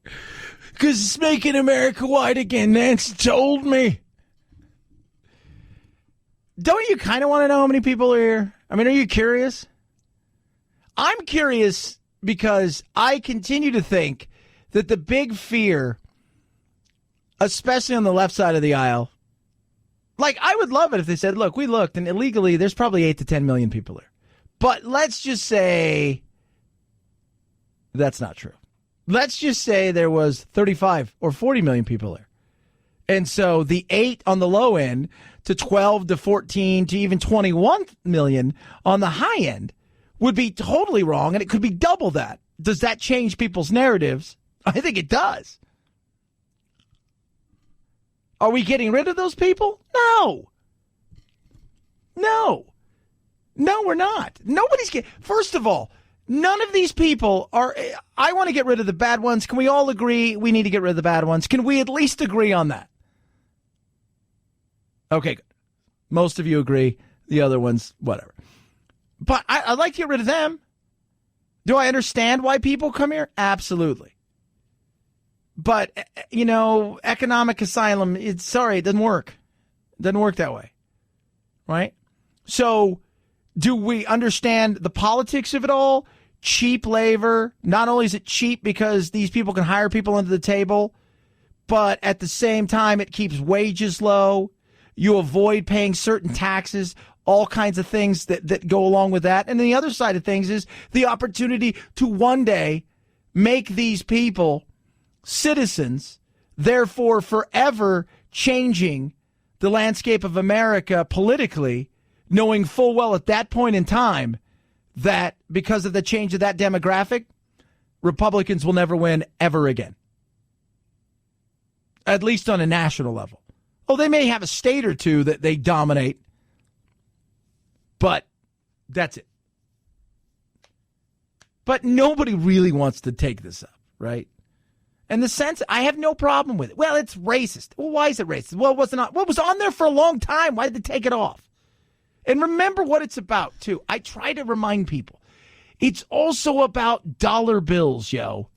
Because it's making America white again. Nancy told me. Don't you kind of want to know how many people are here? I mean, are you curious? I'm curious because I continue to think that the big fear, especially on the left side of the aisle, like, I would love it if they said, look, we looked, and illegally there's probably 8 to 10 million people there. But let's just say that's not true. Let's just say there was 35 or 40 million people there. And so the 8 on the low end to 12 to 14 to even 21 million on the high end would be totally wrong, and it could be double that. Does that change people's narratives? I think it does. Are we getting rid of those people? No. No, we're not. Nobody's getting... First of all, none of these people are... I want to get rid of the bad ones. Can we all agree we need to get rid of the bad ones? Can we at least agree on that? Okay, good. Most of you agree. The other ones, whatever. But I'd like to get rid of them. Do I understand why people come here? Absolutely. But, economic asylum, it doesn't work. It doesn't work that way. Right? So, do we understand the politics of it all? Cheap labor. Not only is it cheap because these people can hire people under the table, but at the same time, it keeps wages low. You avoid paying certain taxes, all kinds of things that go along with that. And the other side of things is the opportunity to one day make these people citizens, therefore forever changing the landscape of America politically, knowing full well at that point in time that because of the change of that demographic, Republicans will never win ever again. At least on a national level. Oh, they may have a state or two that they dominate, but that's it. But nobody really wants to take this up, right? And the sense, I have no problem with it. Well, it's racist. Well, why is it racist? Well, it was on there for a long time. Why did they take it off? And remember what it's about, too. I try to remind people. It's also about dollar bills, yo.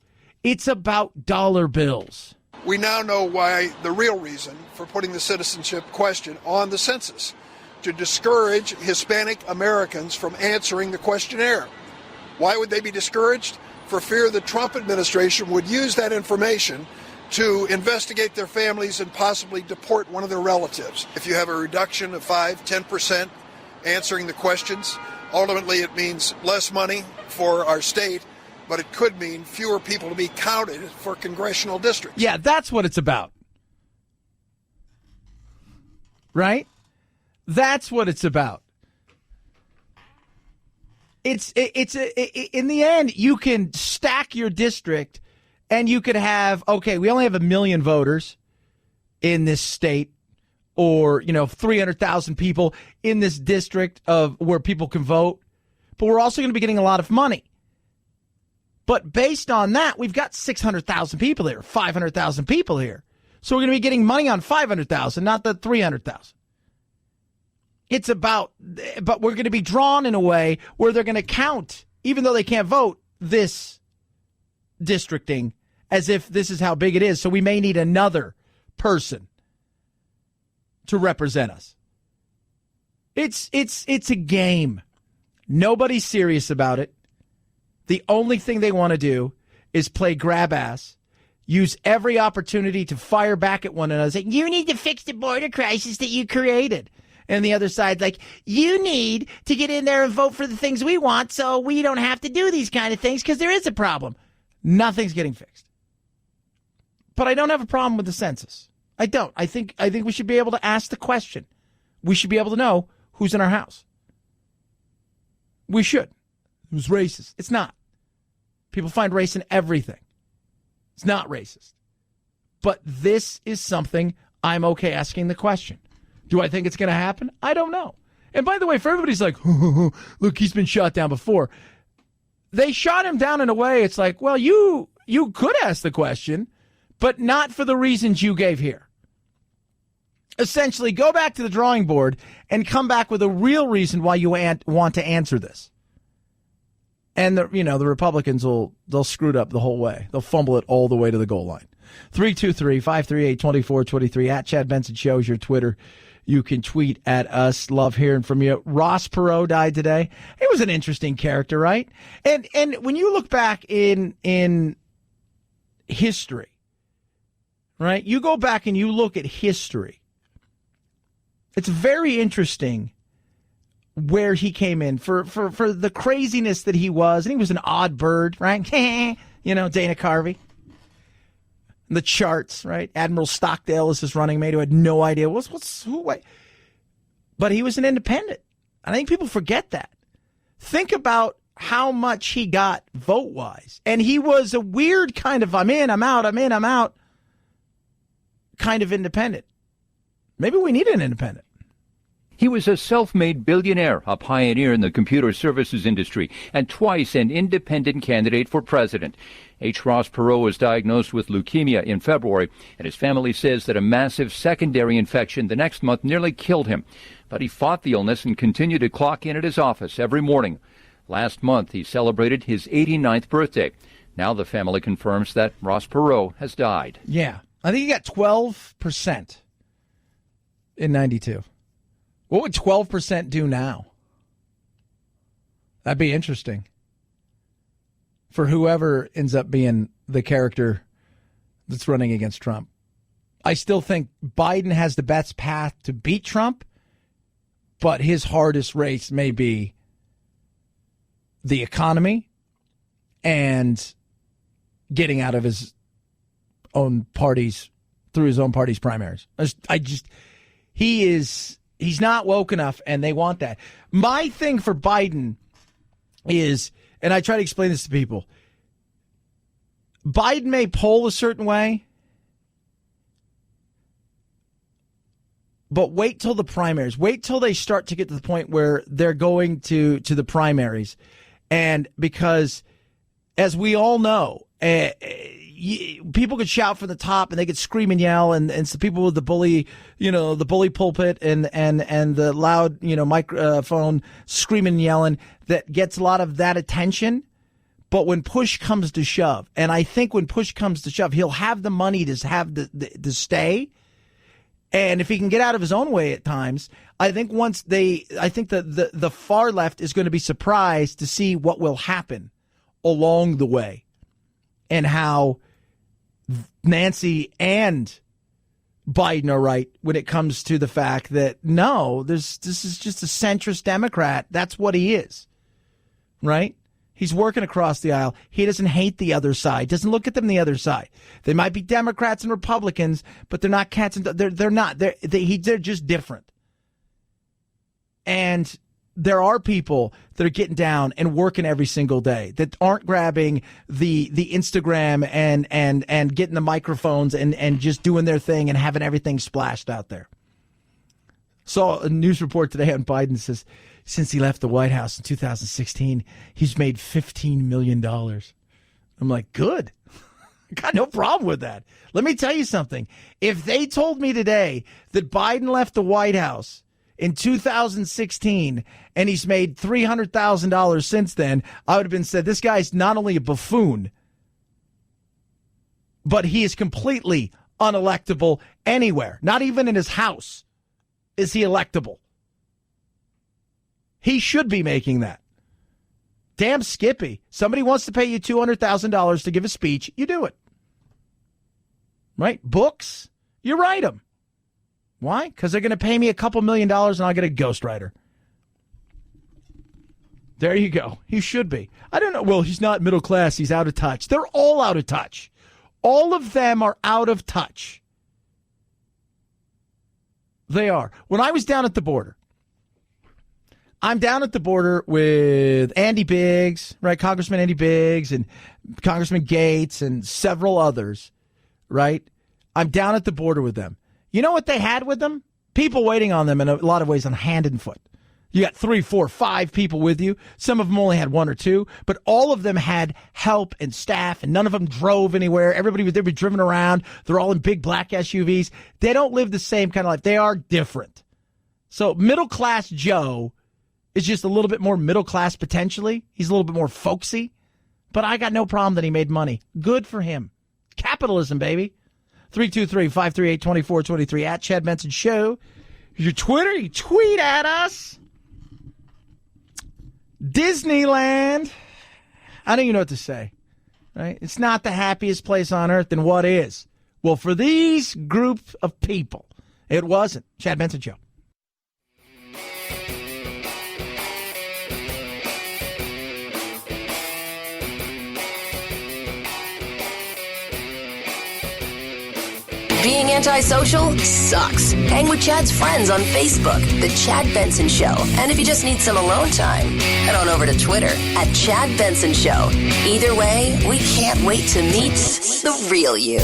It's about dollar bills. We now know why the real reason for putting the citizenship question on the census, to discourage Hispanic Americans from answering the questionnaire. Why would they be discouraged? For fear the Trump administration would use that information to investigate their families and possibly deport one of their relatives. If you have a reduction of 5-10% answering the questions, ultimately it means less money for our state, but it could mean fewer people to be counted for congressional districts. Yeah, that's what it's about. Right? That's what it's about. In the end, you can stack your district and you could have, okay, we only have 1 million voters in this state, or, 300,000 people in this district of where people can vote, but we're also going to be getting a lot of money. But based on that, we've got 600,000 people here, 500,000 people here. So we're going to be getting money on 500,000, not the 300,000. It's about, but we're going to be drawn in a way where they're going to count, even though they can't vote, this districting as if this is how big it is. So we may need another person to represent us. It's a game. Nobody's serious about it. The only thing they want to do is play grab ass, use every opportunity to fire back at one another, saying, you need to fix the border crisis that you created. And the other side's like, you need to get in there and vote for the things we want so we don't have to do these kind of things because there is a problem. Nothing's getting fixed. But I don't have a problem with the census. I don't. I think we should be able to ask the question. We should be able to know who's in our house. We should. It was racist. It's not. People find race in everything. It's not racist. But this is something I'm okay asking the question. Do I think it's going to happen? I don't know. And by the way, for everybody's like, look, he's been shot down before. They shot him down in a way, it's like, well, you could ask the question, but not for the reasons you gave here. Essentially, go back to the drawing board and come back with a real reason why you want to answer this. And the Republicans they'll screw it up the whole way. They'll fumble it all the way to the goal line. 323-538-2423 at Chad Benson Show is your Twitter. You can tweet at us. Love hearing from you. Ross Perot died today. He was an interesting character, right? And when you look back in history, right? You go back and you look at history. It's very interesting where he came in for the craziness that he was. And he was an odd bird, right? Dana Carvey. The charts, right? Admiral Stockdale is his running mate who had no idea but he was an independent. I think people forget that. Think about how much he got vote-wise. And he was a weird kind of I'm in, I'm out, I'm in, I'm out kind of independent. Maybe we need an independent. He was a self-made billionaire, a pioneer in the computer services industry, and twice an independent candidate for president. H. Ross Perot was diagnosed with leukemia in February, and his family says that a massive secondary infection the next month nearly killed him. But he fought the illness and continued to clock in at his office every morning. Last month, he celebrated his 89th birthday. Now the family confirms that Ross Perot has died. Yeah. I think he got 12% in 92. What would 12% do now? That'd be interesting. For whoever ends up being the character that's running against Trump. I still think Biden has the best path to beat Trump, but his hardest race may be the economy and getting out of his own parties through his own party's primaries. He's not woke enough, and they want that. My thing for Biden is, and I try to explain this to people, Biden may poll a certain way, but wait till the primaries. Wait till they start to get to the point where they're going to the primaries. And because as we all know, people could shout from the top and they could scream and yell, and some people with the bully, the bully pulpit and the loud, microphone screaming and yelling, that gets a lot of that attention. But when push comes to shove, and I think when push comes to shove, he'll have the money to have to stay. And if he can get out of his own way at times, I think the far left is going to be surprised to see what will happen along the way, and how Nancy and Biden are right when it comes to the fact that, no, this is just a centrist Democrat. That's what he is, right? He's working across the aisle. He doesn't hate the other side. Doesn't look at them the other side. They might be Democrats and Republicans, but they're not cats and they're not. They're just different. And there are people that are getting down and working every single day that aren't grabbing the Instagram and getting the microphones and just doing their thing and having everything splashed out there. Saw a news report today on Biden says, since he left the White House in 2016, he's made $15 million. I'm like, good. Got no problem with that. Let me tell you something. If they told me today that Biden left the White House in 2016 and he's made $300,000 since then, I would have been said, this guy's not only a buffoon, but he is completely unelectable anywhere. Not even in his house is he electable. He should be making that. Damn Skippy. Somebody wants to pay you $200,000 to give a speech, you do it. Right? Books, you write them. Why? Because they're going to pay me a couple $1 million and I'll get a ghostwriter. There you go. He should be. I don't know. Well, he's not middle class. He's out of touch. They're all out of touch. All of them are out of touch. They are. When I was down at the border, I'm down at the border with Andy Biggs, right? Congressman Andy Biggs and Congressman Gates and several others, right? I'm down at the border with them. You know what they had with them? People waiting on them in a lot of ways on hand and foot. You got 3, 4, 5 people with you. Some of them only had 1 or 2, but all of them had help and staff, and none of them drove anywhere. Everybody was, they were driven around. They're all in big black SUVs. They don't live the same kind of life. They are different. So middle-class Joe is just a little bit more middle class potentially. He's a little bit more folksy. But I got no problem that he made money. Good for him. Capitalism, baby. 323-538-2423 at Chad Benson Show. Your Twitter, you tweet at us. Disneyland. I don't even know what to say. Right? It's not the happiest place on earth, then what is? Well, for these group of people, it wasn't. Chad Benson Show. Being antisocial sucks. Hang with Chad's friends on Facebook, The Chad Benson Show. And if you just need some alone time, head on over to Twitter at Chad Benson Show. Either way, we can't wait to meet the real you.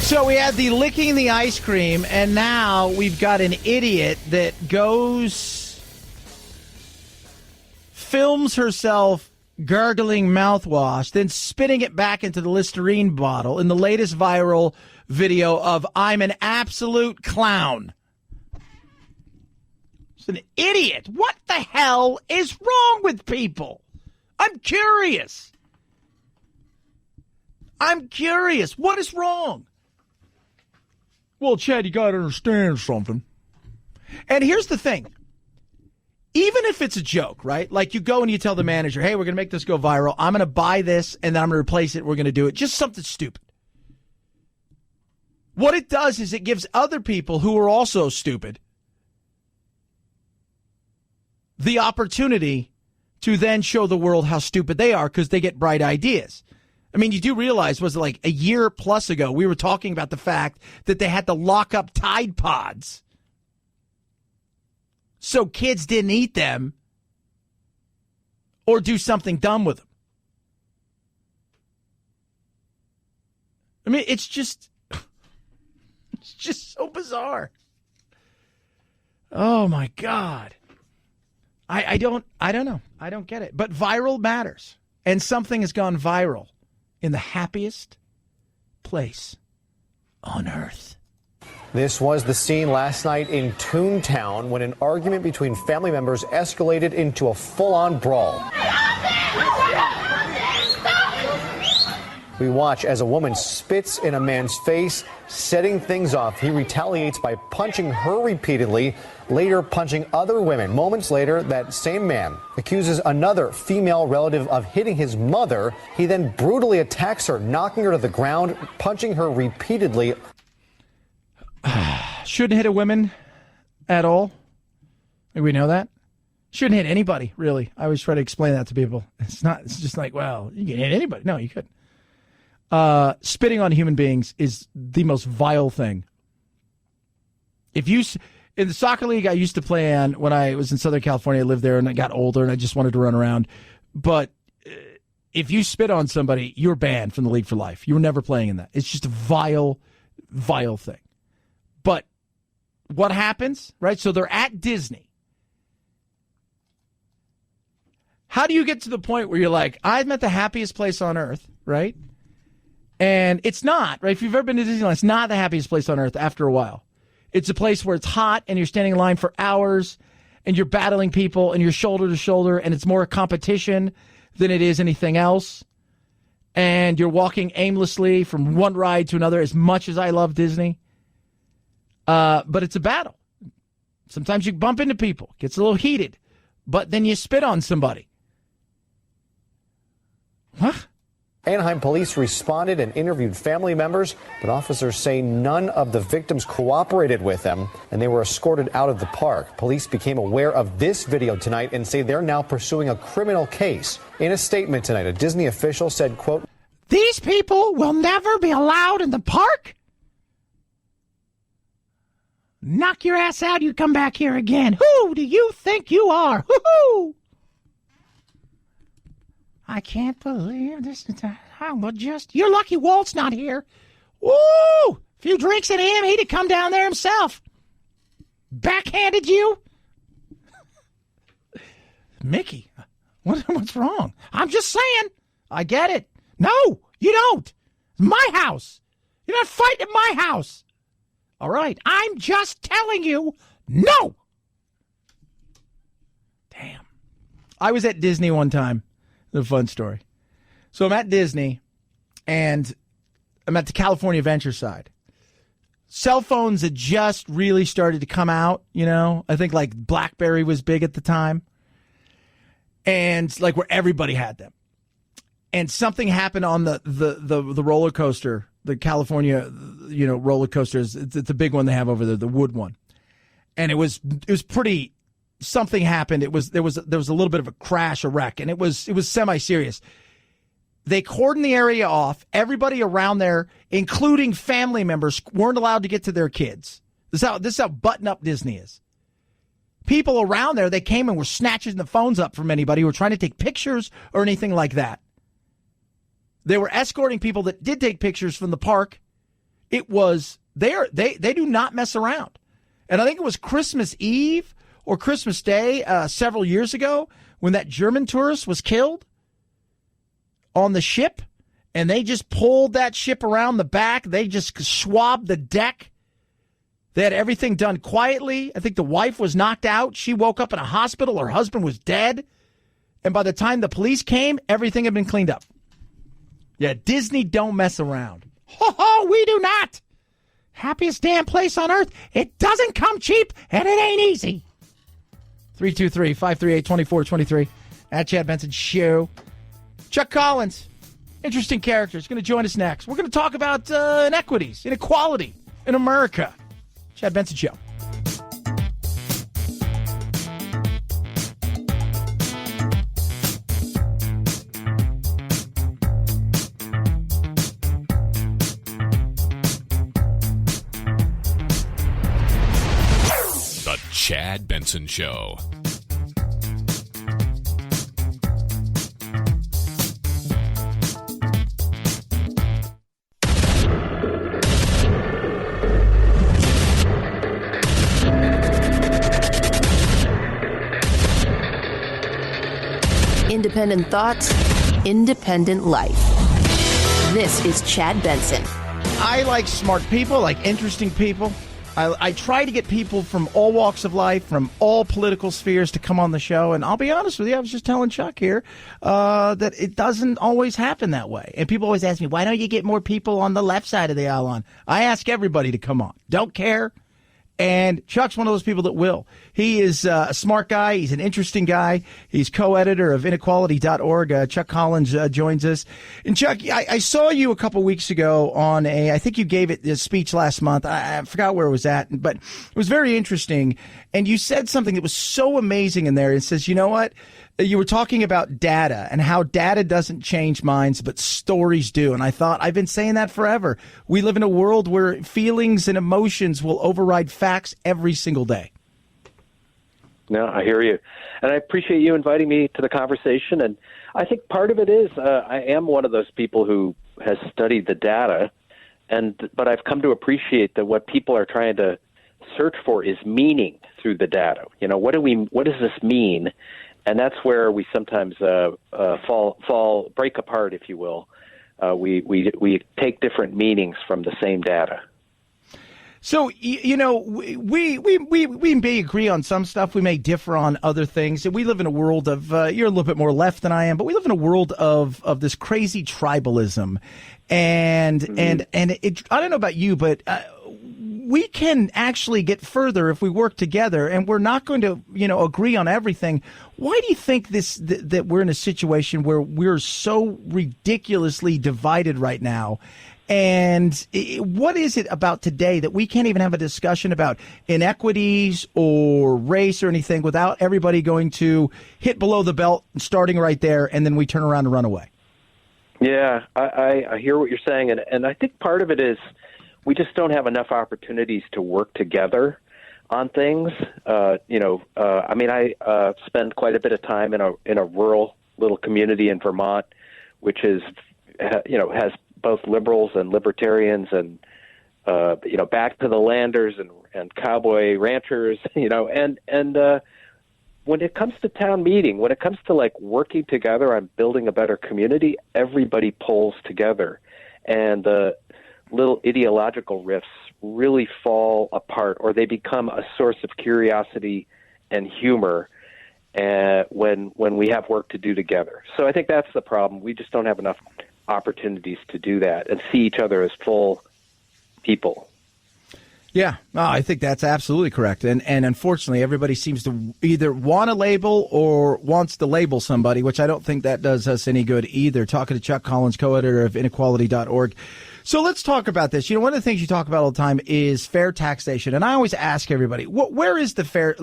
So we had the licking the ice cream, and now we've got an idiot that films herself gargling mouthwash, then spitting it back into the Listerine bottle in the latest viral video of I'm an absolute clown. It's an idiot. What the hell is wrong with people? I'm curious. What is wrong? Well, Chad, you got to understand something. And here's the thing. Even if it's a joke, right? Like you go and you tell the manager, hey, we're going to make this go viral. I'm going to buy this and then I'm going to replace it. We're going to do it. Just something stupid. What it does is it gives other people who are also stupid the opportunity to then show the world how stupid they are because they get bright ideas. I mean, you do realize, was it like a year plus ago, we were talking about the fact that they had to lock up Tide Pods so kids didn't eat them or do something dumb with them. I mean, it's just so bizarre. Oh my God. I don't know. I don't get it. But viral matters. and something has gone viral in the happiest place on earth. This was the scene last night in Toontown when an argument between family members escalated into a full-on brawl. We watch as a woman spits in a man's face, setting things off. He retaliates by punching her repeatedly, later punching other women. Moments later, that same man accuses another female relative of hitting his mother. He then brutally attacks her, knocking her to the ground, punching her repeatedly. Shouldn't hit a woman at all. We know that. Shouldn't hit anybody, really. I always try to explain that to people. It's just like, well, you can hit anybody. No, you couldn't. Spitting on human beings is the most vile thing. In the soccer league I used to play in when I was in Southern California, I lived there and I got older and I just wanted to run around. But if you spit on somebody, you're banned from the league for life. You were never playing in that. It's just a vile, vile thing. But what happens, right? So they're at Disney. How do you get to the point where you're like, I'm at the happiest place on earth, right? And it's not, right? If you've ever been to Disneyland, it's not the happiest place on earth after a while. It's a place where it's hot and you're standing in line for hours and you're battling people and you're shoulder to shoulder and it's more a competition than it is anything else. And you're walking aimlessly from one ride to another, as much as I love Disney. But it's a battle. Sometimes you bump into people. It gets a little heated. But then you spit on somebody. What? Anaheim police responded and interviewed family members, but officers say none of the victims cooperated with them, and they were escorted out of the park. Police became aware of this video tonight and say they're now pursuing a criminal case. In a statement tonight, a Disney official said, quote, "These people will never be allowed in the park. Knock your ass out, you come back here again. Who do you think you are? Hoo-hoo! I can't believe this. You're lucky Walt's not here. Woo! A few drinks in him, he'd have come down there himself. Backhanded you? Mickey, what's wrong? I'm just saying. I get it. No, you don't. It's my house. You're not fighting at my house. All right, I'm just telling you, no. Damn. I was at Disney one time. It's a fun story. So I'm at Disney, and I'm at the California Adventure side. Cell phones had just really started to come out, you know. I think like BlackBerry was big at the time. And like where everybody had them. And something happened on the roller coaster, the California, roller coasters. It's a big one they have over there, the wood one. And it was pretty. Something happened. There was a little bit of a crash, a wreck, and it was semi-serious. They cordoned the area off. Everybody around there, including family members, weren't allowed to get to their kids. This is how button up Disney is. People around there, they came and were snatching the phones up from anybody who were trying to take pictures or anything like that. They were escorting people that did take pictures from the park. It was they do not mess around. And I think it was Christmas Eve or Christmas Day several years ago when that German tourist was killed on the ship, and they just pulled that ship around the back. They just swabbed the deck. They had everything done quietly. I think the wife was knocked out. She woke up in a hospital. Her husband was dead. And by the time the police came, everything had been cleaned up. Yeah, Disney don't mess around. Ho ho, we do not. Happiest damn place on earth. It doesn't come cheap, and it ain't easy. 323-538-2423 at Chad Benson Show. Chuck Collins, interesting character, is going to join us next. We're going to talk about inequities, inequality in America. Chad Benson Show. The Chad Benson Show. Independent thoughts, independent life. This is Chad Benson. I like smart people, I like interesting people. I try to get people from all walks of life, from all political spheres to come on the show. And I'll be honest with you, I was just telling Chuck here that it doesn't always happen that way. And people always ask me, why don't you get more people on the left side of the aisle on? I ask everybody to come on. Don't care. And Chuck's one of those people that will. He is a smart guy. He's an interesting guy. He's co-editor of Inequality.org. Chuck Collins joins us. And Chuck, I saw you a couple weeks ago on I think you gave it a speech last month. I forgot where it was at, but it was very interesting. And you said something that was so amazing in there. It says, you know what? You were talking about data and how data doesn't change minds, but stories do. And I thought, I've been saying that forever. We live in a world where feelings and emotions will override facts every single day. No, I hear you. And I appreciate you inviting me to the conversation. And I think part of it is I am one of those people who has studied the data, but I've come to appreciate that what people are trying to search for is meaning through the data. You know, what does this mean? And that's where we sometimes break apart, if you will. We take different meanings from the same data. So, you know, we may agree on some stuff. We may differ on other things. We live in a world of, you're a little bit more left than I am, but we live in a world of this crazy tribalism. And it, I don't know about you, but we can actually get further if we work together, and we're not going to, agree on everything. Why do you think that we're in a situation where we're so ridiculously divided right now? And what is it about today that we can't even have a discussion about inequities or race or anything without everybody going to hit below the belt, starting right there, and then we turn around and run away? Yeah, I hear what you're saying, and I think part of it is we just don't have enough opportunities to work together on things. I spend quite a bit of time in a rural little community in Vermont, which has both liberals and libertarians and back to the landers and cowboy ranchers, and when it comes to town meeting, when it comes to like working together on building a better community, everybody pulls together, and the little ideological rifts really fall apart, or they become a source of curiosity and humor when we have work to do together. So I think that's the problem. We just don't have enough opportunities to do that and see each other as full people. Yeah, I think that's absolutely correct. And unfortunately, everybody seems to either want a label or wants to label somebody, which I don't think that does us any good either. Talking to Chuck Collins, co-editor of Inequality.org. So let's talk about this. One of the things you talk about all the time is fair taxation. And I always ask everybody, where is the fair,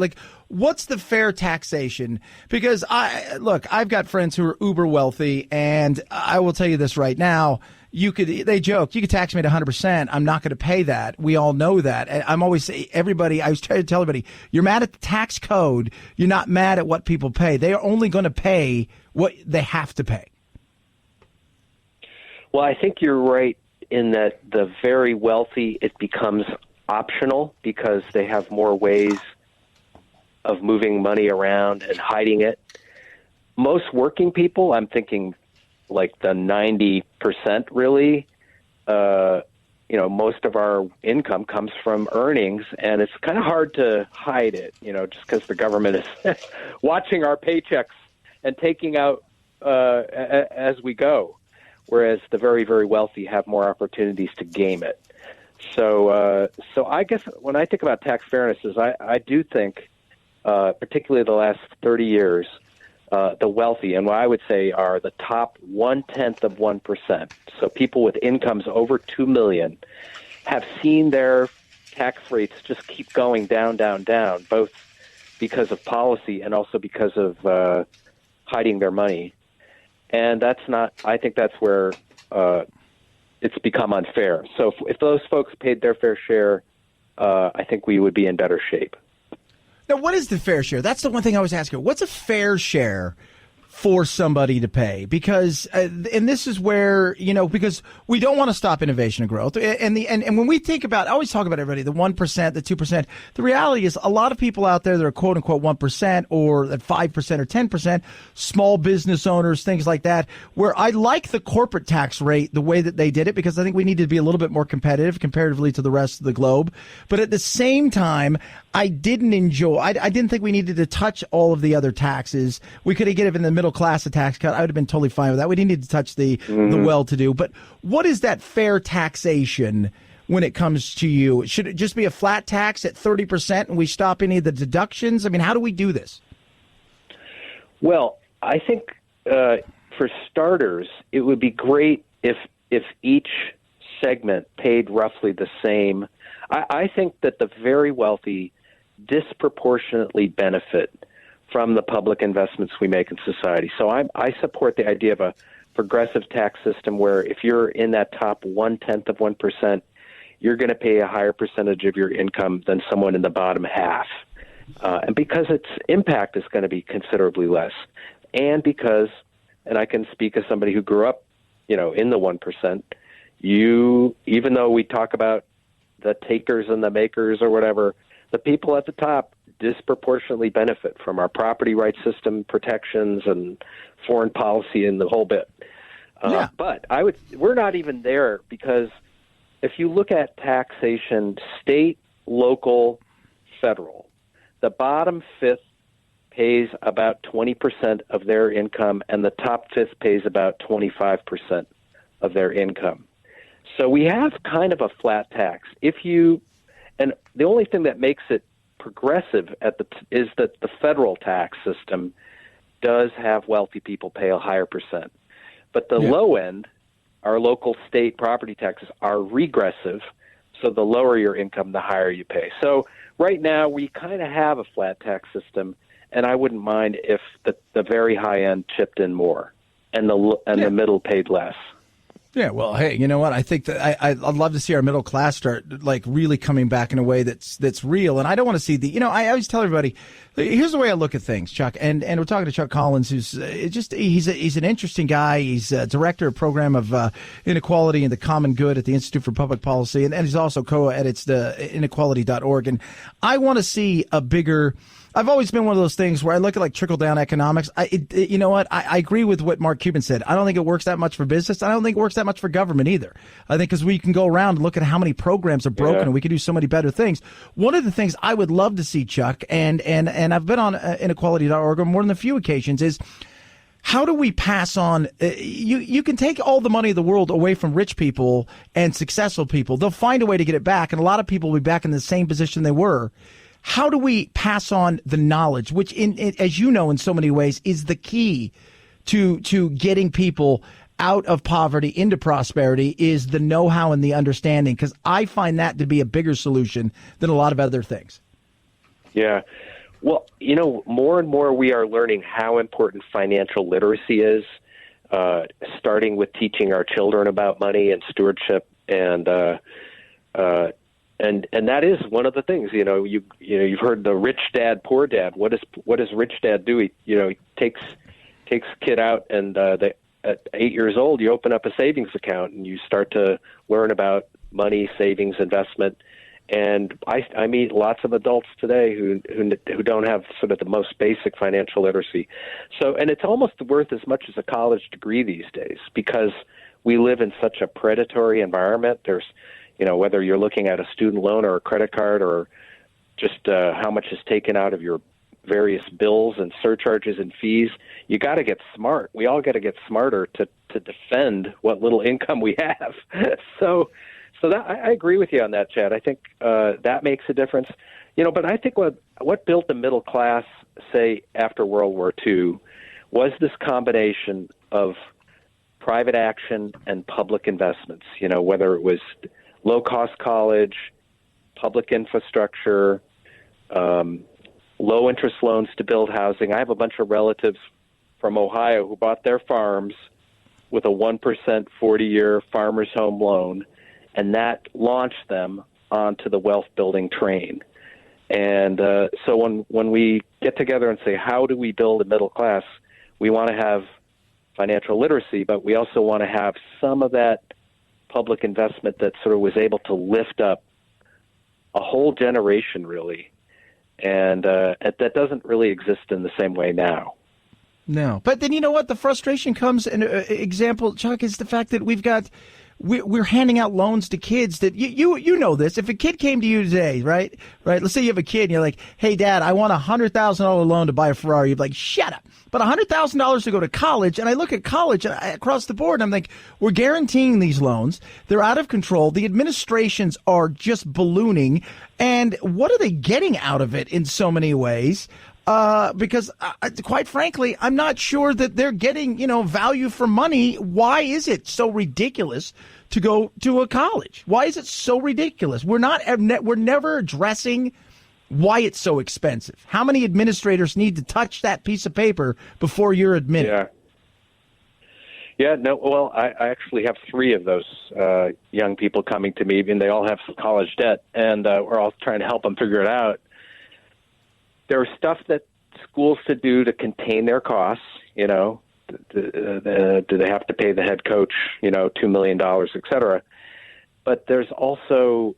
what's the fair taxation? Because I've got friends who are uber wealthy, and I will tell you this right now. They joke, you could tax me at 100%. I'm not going to pay that. We all know that. And I'm always I was trying to tell everybody, you're mad at the tax code. You're not mad at what people pay. They are only going to pay what they have to pay. Well, I think you're right in that the very wealthy, it becomes optional because they have more ways of moving money around and hiding it. Most working people, I'm thinking like the 90% really, most of our income comes from earnings, and it's kind of hard to hide it, just because the government is watching our paychecks and taking out as we go, whereas the very, very wealthy have more opportunities to game it. So I guess when I think about tax fairness, I do think, particularly the last 30 years, the wealthy, and what I would say are the top 0.1%. So people with incomes over $2 million have seen their tax rates just keep going down, down, down, both because of policy and also because of hiding their money. And I think that's where it's become unfair. So if those folks paid their fair share, I think we would be in better shape. Now, what is the fair share? That's the one thing I was asking. What's a fair share force somebody to pay because, and this is where, because we don't want to stop innovation and growth. And when we think about, I always talk about everybody, the 1%, the 2%, the reality is a lot of people out there that are quote unquote 1% or at 5% or 10%, small business owners, things like that, where I like the corporate tax rate, the way that they did it, because I think we need to be a little bit more competitive comparatively to the rest of the globe. But at the same time, I didn't think we needed to touch all of the other taxes. We could have given the middle class a tax cut. I would have been totally fine with that. We didn't need to touch the well-to-do. But what is that fair taxation when it comes to you? Should it just be a flat tax at 30% and we stop any of the deductions? I mean, how do we do this? Well, I think for starters, it would be great if each segment paid roughly the same. I think that the very wealthy disproportionately benefit from the public investments we make in society. So I support the idea of a progressive tax system where if you're in that top 0.1%, you're going to pay a higher percentage of your income than someone in the bottom half. And because its impact is going to be considerably less. And because, and I can speak as somebody who grew up, in the 1%, even though we talk about the takers and the makers or whatever, the people at the top disproportionately benefit from our property rights system protections and foreign policy and the whole bit. But we're not even there, because if you look at taxation, state, local, federal, the bottom fifth pays about 20% of their income, and the top fifth pays about 25% of their income. So we have kind of a flat tax. And the only thing that makes it progressive is that the federal tax system does have wealthy people pay a higher percent. But the low end, our local state property taxes, are regressive. So the lower your income, the higher you pay. So right now we kind of have a flat tax system, and I wouldn't mind if the very high end chipped in more and the middle paid less. Yeah, well, hey, you know what? I think that I'd love to see our middle class start really coming back in a way that's real. And I don't want to see I always tell everybody, here's the way I look at things, Chuck. And we're talking to Chuck Collins, who's he's an interesting guy. He's director of program of Inequality and the Common Good at the Institute for Public Policy, and he's also co-edits the inequality.org. And I want to see a bigger. I've always been one of those things where I look at trickle-down economics. You know what? I agree with what Mark Cuban said. I don't think it works that much for business. I don't think it works that much for government either. I think because we can go around and look at how many programs are broken and we can do so many better things. One of the things I would love to see, Chuck, and I've been on inequality.org on more than a few occasions, is how do we pass on you can take all the money of the world away from rich people and successful people. They'll find a way to get it back, and a lot of people will be back in the same position they were. How do we pass on the knowledge, which, as you know, in so many ways, is the key to getting people out of poverty into prosperity, is the know-how and the understanding? Because I find that to be a bigger solution than a lot of other things. Yeah. Well, more and more we are learning how important financial literacy is, starting with teaching our children about money and stewardship, and that is one of the things. You've heard the rich dad, poor dad. What does rich dad do? He takes kid out, and at 8 years old, you open up a savings account and you start to learn about money, savings, investment. And I meet lots of adults today who don't have sort of the most basic financial literacy. So, and it's almost worth as much as a college degree these days, because we live in such a predatory environment. There's whether you're looking at a student loan or a credit card, or just how much is taken out of your various bills and surcharges and fees, you got to get smart. We all got to get smarter to defend what little income we have. So that I agree with you on that, Chad. I think that makes a difference. But I think what built the middle class, say, after World War II, was this combination of private action and public investments. Whether it was low-cost college, public infrastructure, low-interest loans to build housing. I have a bunch of relatives from Ohio who bought their farms with a 1% 40-year farmer's home loan, and that launched them onto the wealth-building train. And so when we get together and say, how do we build a middle class, we want to have financial literacy, but we also want to have some of that public investment that sort of was able to lift up a whole generation, really. And that doesn't really exist in the same way now. No. But then you know what? The frustration comes, and example, Chuck, is the fact that we're handing out loans to kids that you know this. If a kid came to you today, right? Let's say you have a kid and you're like, hey, Dad, I want $100,000 loan to buy a Ferrari. You're like, shut up. But $100,000 to go to college. And I look at college across the board and I'm like, we're guaranteeing these loans. They're out of control. The administrations are just ballooning. And what are they getting out of it in so many ways? Because quite frankly, I'm not sure that they're getting, value for money. Why is it so ridiculous to go to a college? Why is it so ridiculous? We're never addressing why it's so expensive. How many administrators need to touch that piece of paper before you're admitted? Yeah, no, well, I actually have 3 of those young people coming to me, and they all have some college debt, and we're all trying to help them figure it out. There's stuff that schools should do to contain their costs. Do they have to pay the head coach, $2 million, et cetera? But there's also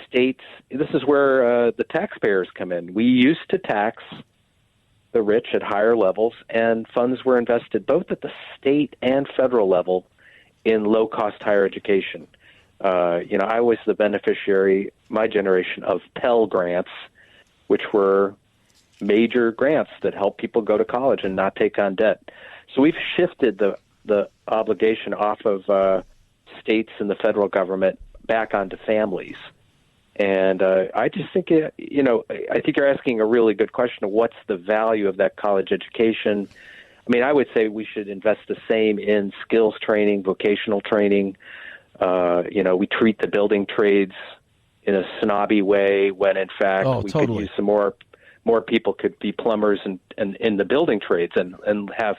states. This is where the taxpayers come in. We used to tax the rich at higher levels, and funds were invested both at the state and federal level in low-cost higher education. I was the beneficiary, my generation, of Pell Grants, which were major grants that help people go to college and not take on debt. So we've shifted the obligation off of states and the federal government back onto families. And I just think, I think you're asking a really good question of what's the value of that college education. I mean, I would say we should invest the same in skills training, vocational training. We treat the building trades in a snobby way when, in fact, we could use some more people could be plumbers and in the building trades and have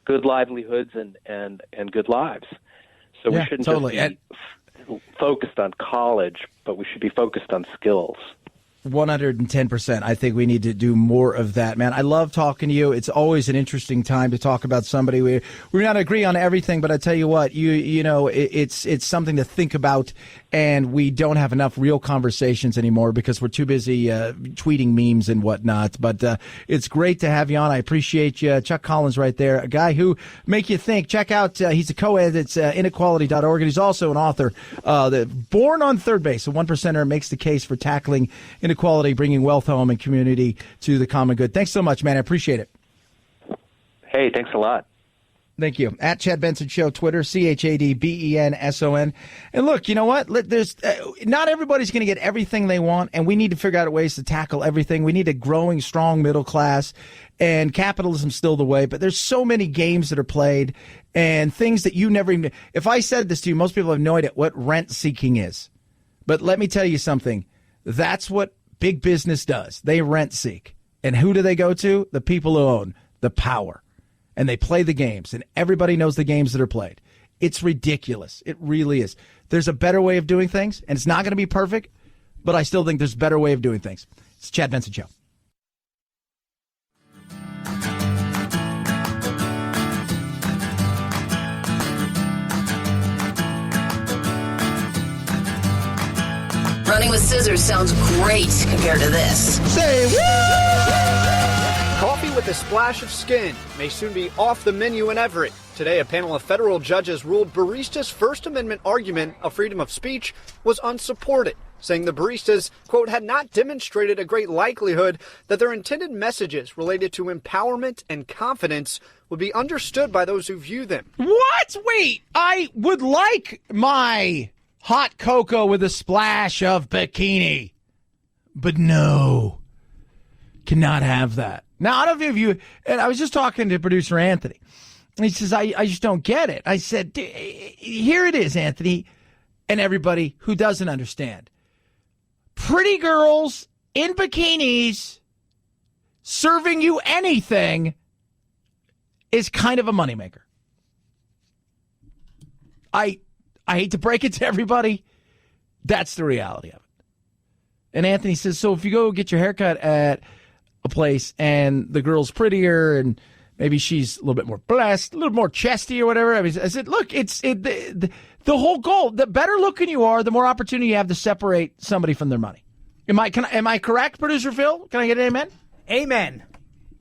good livelihoods and good lives. So we shouldn't just be focused on college, but we should be focused on skills. 110%. I think we need to do more of that, man. I love talking to you. It's always an interesting time to talk about somebody. We not agree on everything, but I tell you what, it's something to think about, and we don't have enough real conversations anymore because we're too busy tweeting memes and whatnot. But it's great to have you on. I appreciate you. Chuck Collins right there, a guy who make you think. Check out, he's a co-ed at inequality.org, and he's also an author. Born on Third Base, a 1%er makes the case for tackling inequality, bringing wealth home and community to the common good. Thanks so much, man. I appreciate it. Hey, thanks a lot. Thank you. At Chad Benson Show, Twitter, ChadBenson. And look, you know what? There's not everybody's going to get everything they want, and we need to figure out ways to tackle everything. We need a growing, strong middle class, and capitalism's still the way. But there's so many games that are played and things that you never even. If I said this to you, most people have no idea what rent seeking is. But let me tell you something. That's what big business does. They rent seek. And who do they go to? The people who own the power. And they play the games, and everybody knows the games that are played. It's ridiculous. It really is. There's a better way of doing things, and it's not going to be perfect, but I still think there's a better way of doing things. It's Chad Benson Show. Running with scissors sounds great compared to this. Say what? Coffee with a splash of skin may soon be off the menu in Everett. Today, a panel of federal judges ruled baristas' First Amendment argument of freedom of speech was unsupported, saying the baristas, quote, had not demonstrated a great likelihood that their intended messages related to empowerment and confidence would be understood by those who view them. What? Wait, I would like my hot cocoa with a splash of bikini. But no, cannot have that. Now, I don't know if you, and I was just talking to producer Anthony. He says, I just don't get it. I said, here it is, Anthony, and everybody who doesn't understand. Pretty girls in bikinis serving you anything is kind of a moneymaker. I hate to break it to everybody. That's the reality of it. And Anthony says, so if you go get your haircut at a place and the girl's prettier and maybe she's a little bit more blessed, a little more chesty or whatever. I mean, I said, look, the whole goal. The better looking you are, the more opportunity you have to separate somebody from their money. Am I correct, Producer Phil? Can I get an amen? Amen.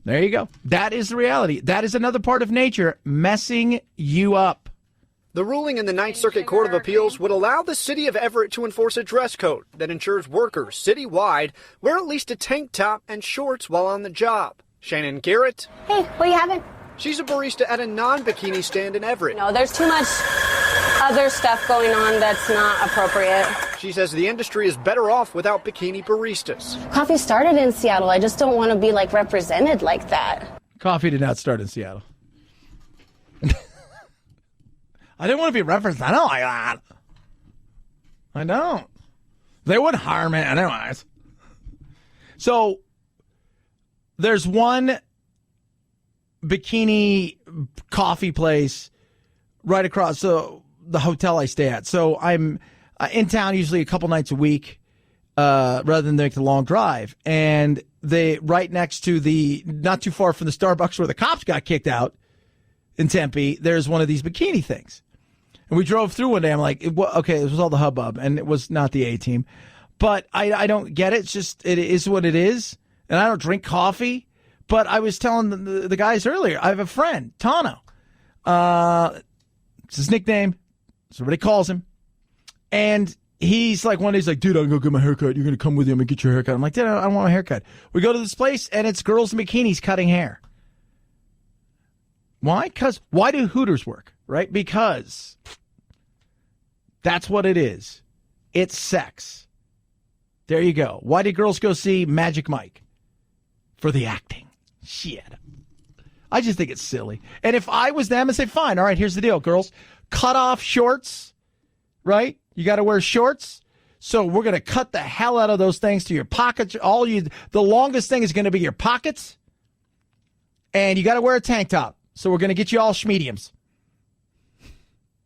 There you go. That is the reality. That is another part of nature messing you up. The ruling in the Ninth Circuit Court of Appeals would allow the city of Everett to enforce a dress code that ensures workers citywide wear at least a tank top and shorts while on the job. Shannon Garrett. Hey, what are you having? She's a barista at a non-bikini stand in Everett. No, there's too much other stuff going on that's not appropriate. She says the industry is better off without bikini baristas. Coffee started in Seattle. I just don't want to be represented like that. Coffee did not start in Seattle. I didn't want to be referenced. I don't like that. I don't. They wouldn't hire me anyways. So there's one bikini coffee place right across the hotel I stay at. So I'm in town usually a couple nights a week rather than make the long drive. And they right next to not too far from the Starbucks where the cops got kicked out in Tempe, there's one of these bikini things. And we drove through one day. I'm like, okay, this was all the hubbub, and it was not the A-team. But I don't get it. It's just, it is what it is. And I don't drink coffee. But I was telling the guys earlier, I have a friend, Tano. It's his nickname. So everybody calls him. And he's like, one day he's like, dude, I'm going to go get my haircut. You're going to come with me. I'm going to get your haircut. I'm like, dude, I don't want a haircut. We go to this place, and it's girls in bikinis cutting hair. Why? Why do Hooters work? Right? Because that's what it is. It's sex. There you go. Why did girls go see Magic Mike? For the acting. Shit. I just think it's silly. And if I was them, I'd say, fine, all right, here's the deal, girls. Cut off shorts, right? You got to wear shorts. So we're going to cut the hell out of those things to your pockets. The longest thing is going to be your pockets. And you got to wear a tank top. So we're going to get you all schmediums.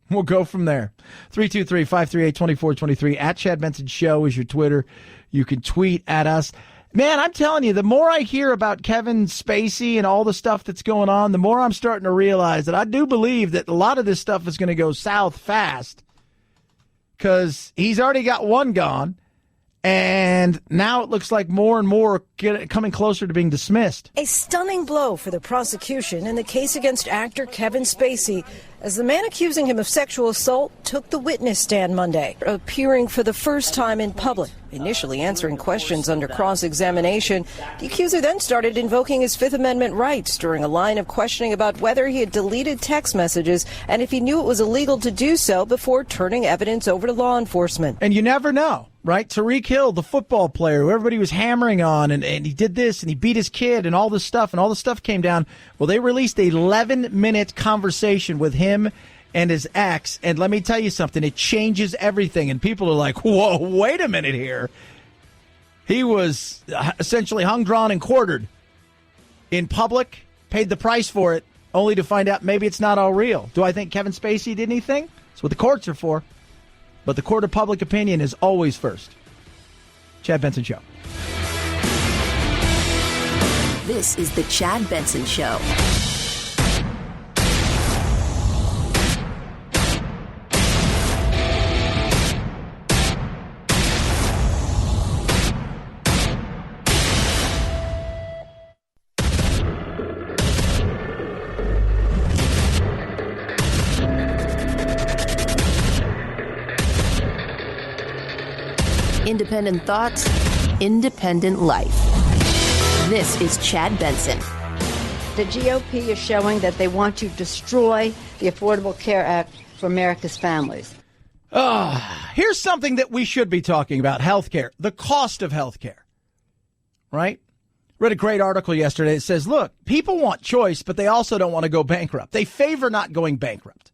We'll go from there. 323-538-2423. At Chad Benson Show is your Twitter. You can tweet at us. Man, I'm telling you, the more I hear about Kevin Spacey and all the stuff that's going on, the more I'm starting to realize that I do believe that a lot of this stuff is going to go south fast because he's already got one gone. And now it looks like more and more coming closer to being dismissed. A stunning blow for the prosecution in the case against actor Kevin Spacey, as the man accusing him of sexual assault took the witness stand Monday, appearing for the first time in public, initially answering questions under cross-examination. The accuser then started invoking his Fifth Amendment rights during a line of questioning about whether he had deleted text messages and if he knew it was illegal to do so before turning evidence over to law enforcement. And you never know. Right? Tariq Hill, the football player who everybody was hammering on, and he did this, and he beat his kid, and all this stuff came down. Well, they released an 11-minute conversation with him and his ex, and let me tell you something, it changes everything, and people are like, whoa, wait a minute here. He was essentially hung, drawn, and quartered in public, paid the price for it, only to find out maybe it's not all real. Do I think Kevin Spacey did anything? That's what the courts are for. But the court of public opinion is always first. Chad Benson Show. This is the Chad Benson Show. Independent thoughts, independent life. This is Chad Benson. The GOP is showing that they want to destroy the Affordable Care Act for America's families. Here's something that we should be talking about, healthcare, the cost of healthcare, right? Read a great article yesterday. It says, look, people want choice, but they also don't want to go bankrupt. They favor not going bankrupt.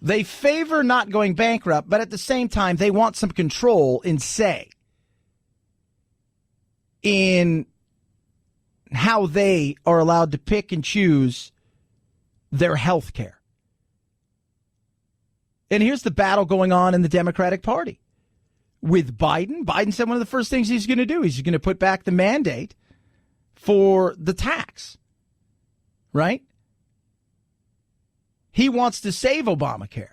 They favor not going bankrupt, but at the same time, they want some control in how they are allowed to pick and choose their health care. And here's the battle going on in the Democratic Party. With Biden said one of the first things he's going to do is he's going to put back the mandate for the tax, right? He wants to save Obamacare.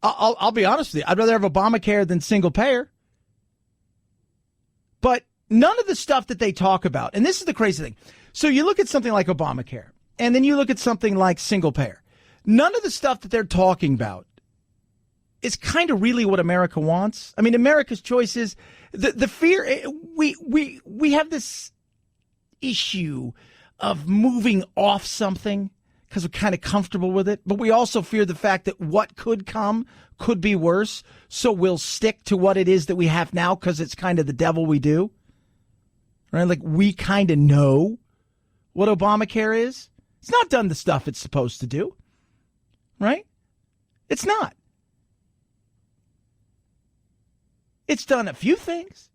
I'll be honest with you. I'd rather have Obamacare than single payer. But none of the stuff that they talk about, and this is the crazy thing. So you look at something like Obamacare, and then you look at something like single payer. None of the stuff that they're talking about is kind of really what America wants. I mean, America's choices, the fear, we have this issue of moving off something because we're kind of comfortable with it, but we also fear the fact that what could come could be worse, so we'll stick to what it is that we have now because it's kind of the devil we do. Right? Like, we kind of know what Obamacare is. It's not done the stuff it's supposed to do. Right? It's not. It's done a few things.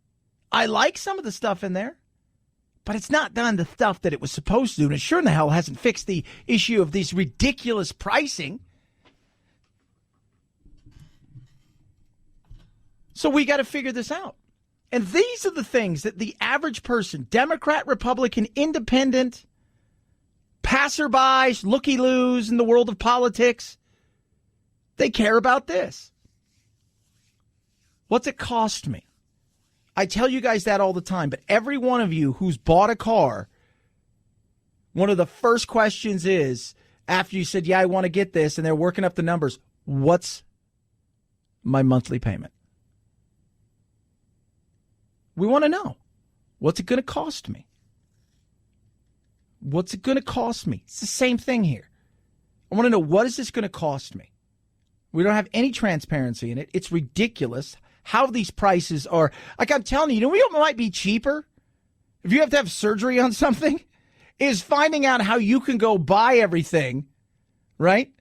I like some of the stuff in there, but it's not done the stuff that it was supposed to do. And it sure in the hell hasn't fixed the issue of these ridiculous pricing. So we got to figure this out. And these are the things that the average person, Democrat, Republican, Independent, passerbys, looky-loos in the world of politics, they care about this. What's it cost me? I tell you guys that all the time, but every one of you who's bought a car, one of the first questions is, after you said, yeah, I want to get this, and they're working up the numbers, what's my monthly payment? We want to know. What's it going to cost me? What's it going to cost me? It's the same thing here. I want to know, what is this going to cost me? We don't have any transparency in it. It's ridiculous how these prices are. Like, I'm telling you, what might be cheaper if you have to have surgery on something is finding out how you can go buy everything, right,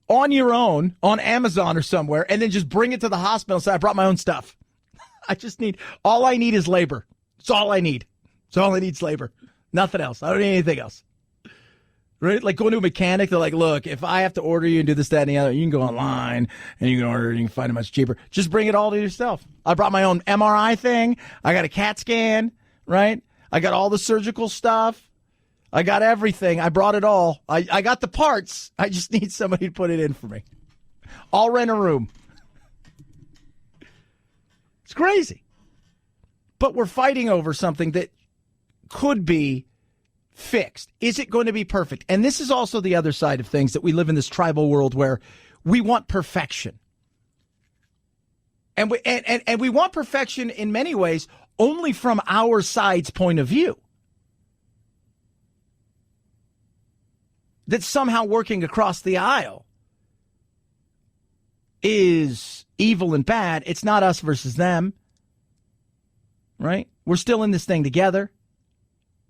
on your own, on Amazon or somewhere, and then just bring it to the hospital and say, I brought my own stuff. All I need is labor. It's all I need. It's all I need is labor. Nothing else. I don't need anything else. Right? Like going to a mechanic, they're like, look, if I have to order you and do this, that, and the other, you can go online and you can order it and you can find it much cheaper. Just bring it all to yourself. I brought my own MRI thing. I got a CAT scan, right? I got all the surgical stuff. I got everything. I brought it all. I got the parts. I just need somebody to put it in for me. I'll rent a room. It's crazy. But we're fighting over something that could be fixed. Is it going to be perfect? And this is also the other side of things, that we live in this tribal world where we want perfection. And we want perfection in many ways only from our side's point of view. That somehow working across the aisle is evil and bad. It's not us versus them. Right? We're still in this thing together.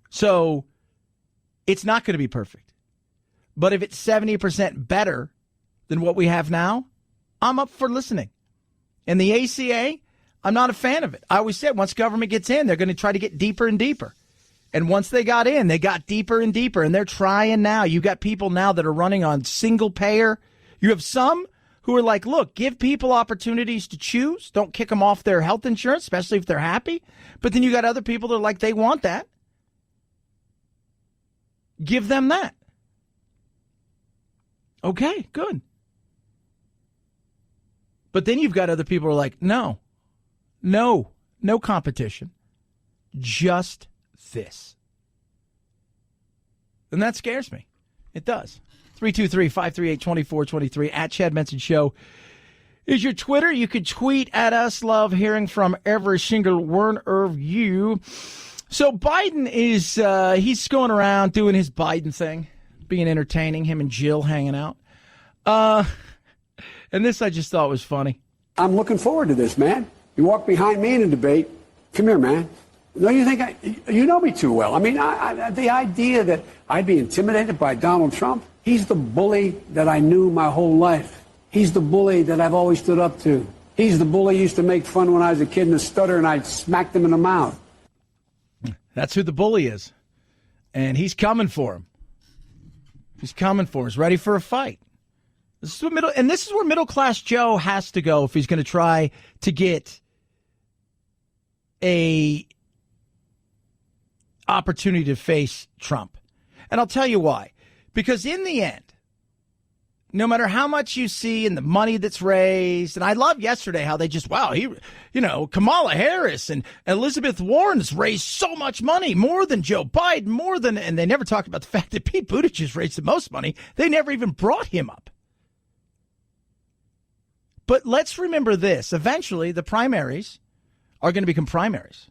So it's not going to be perfect. But if it's 70% better than what we have now, I'm up for listening. And the ACA, I'm not a fan of it. I always said once government gets in, they're going to try to get deeper and deeper. And once they got in, they got deeper and deeper. And they're trying now. You got people now that are running on single payer. You have some who are like, look, give people opportunities to choose. Don't kick them off their health insurance, especially if they're happy. But then you got other people that are like, they want that. Give them that. Okay, good. But then you've got other people who are like, no competition. Just this. And that scares me. It does. 323-538-2423 at Chad Benson Show is your Twitter. You could tweet at us. Love hearing from every single one of you. So Biden is, he's going around doing his Biden thing, being entertaining, him and Jill hanging out. And this I just thought was funny. I'm looking forward to this, man. You walk behind me in a debate. Come here, man. No, you think you know me too well. I mean, the idea that I'd be intimidated by Donald Trump, he's the bully that I knew my whole life. He's the bully that I've always stood up to. He's the bully I used to make fun when I was a kid in the stutter and I'd smack him in the mouth. That's who the bully is. And he's coming for him. He's coming for him. He's ready for a fight. This is where middle-class Joe has to go if he's going to try to get a opportunity to face Trump. And I'll tell you why. Because in the end, no matter how much you see and the money that's raised, and I love yesterday how they just, Kamala Harris and Elizabeth Warren's raised so much money, more than Joe Biden, and they never talked about the fact that Pete Buttigieg raised the most money. They never even brought him up. But let's remember this. Eventually, the primaries are going to become primaries.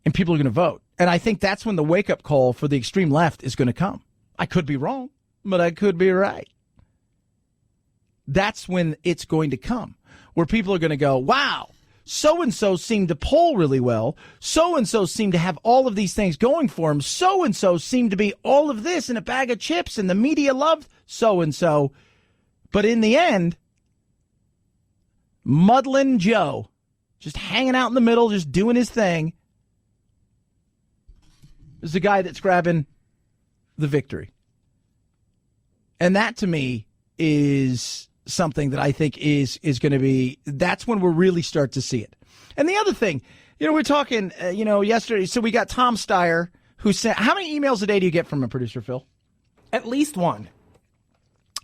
And people are going to vote. And I think that's when the wake-up call for the extreme left is going to come. I could be wrong, but I could be right. That's when it's going to come, where people are going to go, wow, so-and-so seemed to poll really well. So-and-so seemed to have all of these things going for him. So-and-so seemed to be all of this in a bag of chips, and the media loved so-and-so. But in the end, Muddlin' Joe, just hanging out in the middle, just doing his thing, is the guy that's grabbing the victory. And that, to me, is something that I think is going to be, that's when we'll really start to see it. And the other thing, we're talking, yesterday, so we got Tom Steyer, who sent, how many emails a day do you get from a producer, Phil? At least one.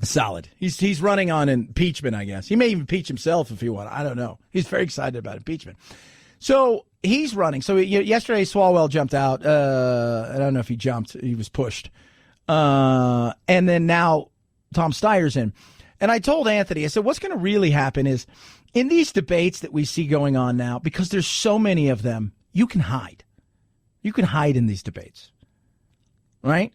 Solid. He's running on impeachment, I guess. He may even impeach himself if he wants. I don't know. He's very excited about impeachment. So he's running. So yesterday, Swalwell jumped out. I don't know if he jumped. He was pushed. And then now Tom Steyer's in. And I told Anthony, I said, what's going to really happen is in these debates that we see going on now, because there's so many of them, you can hide. You can hide in these debates, right?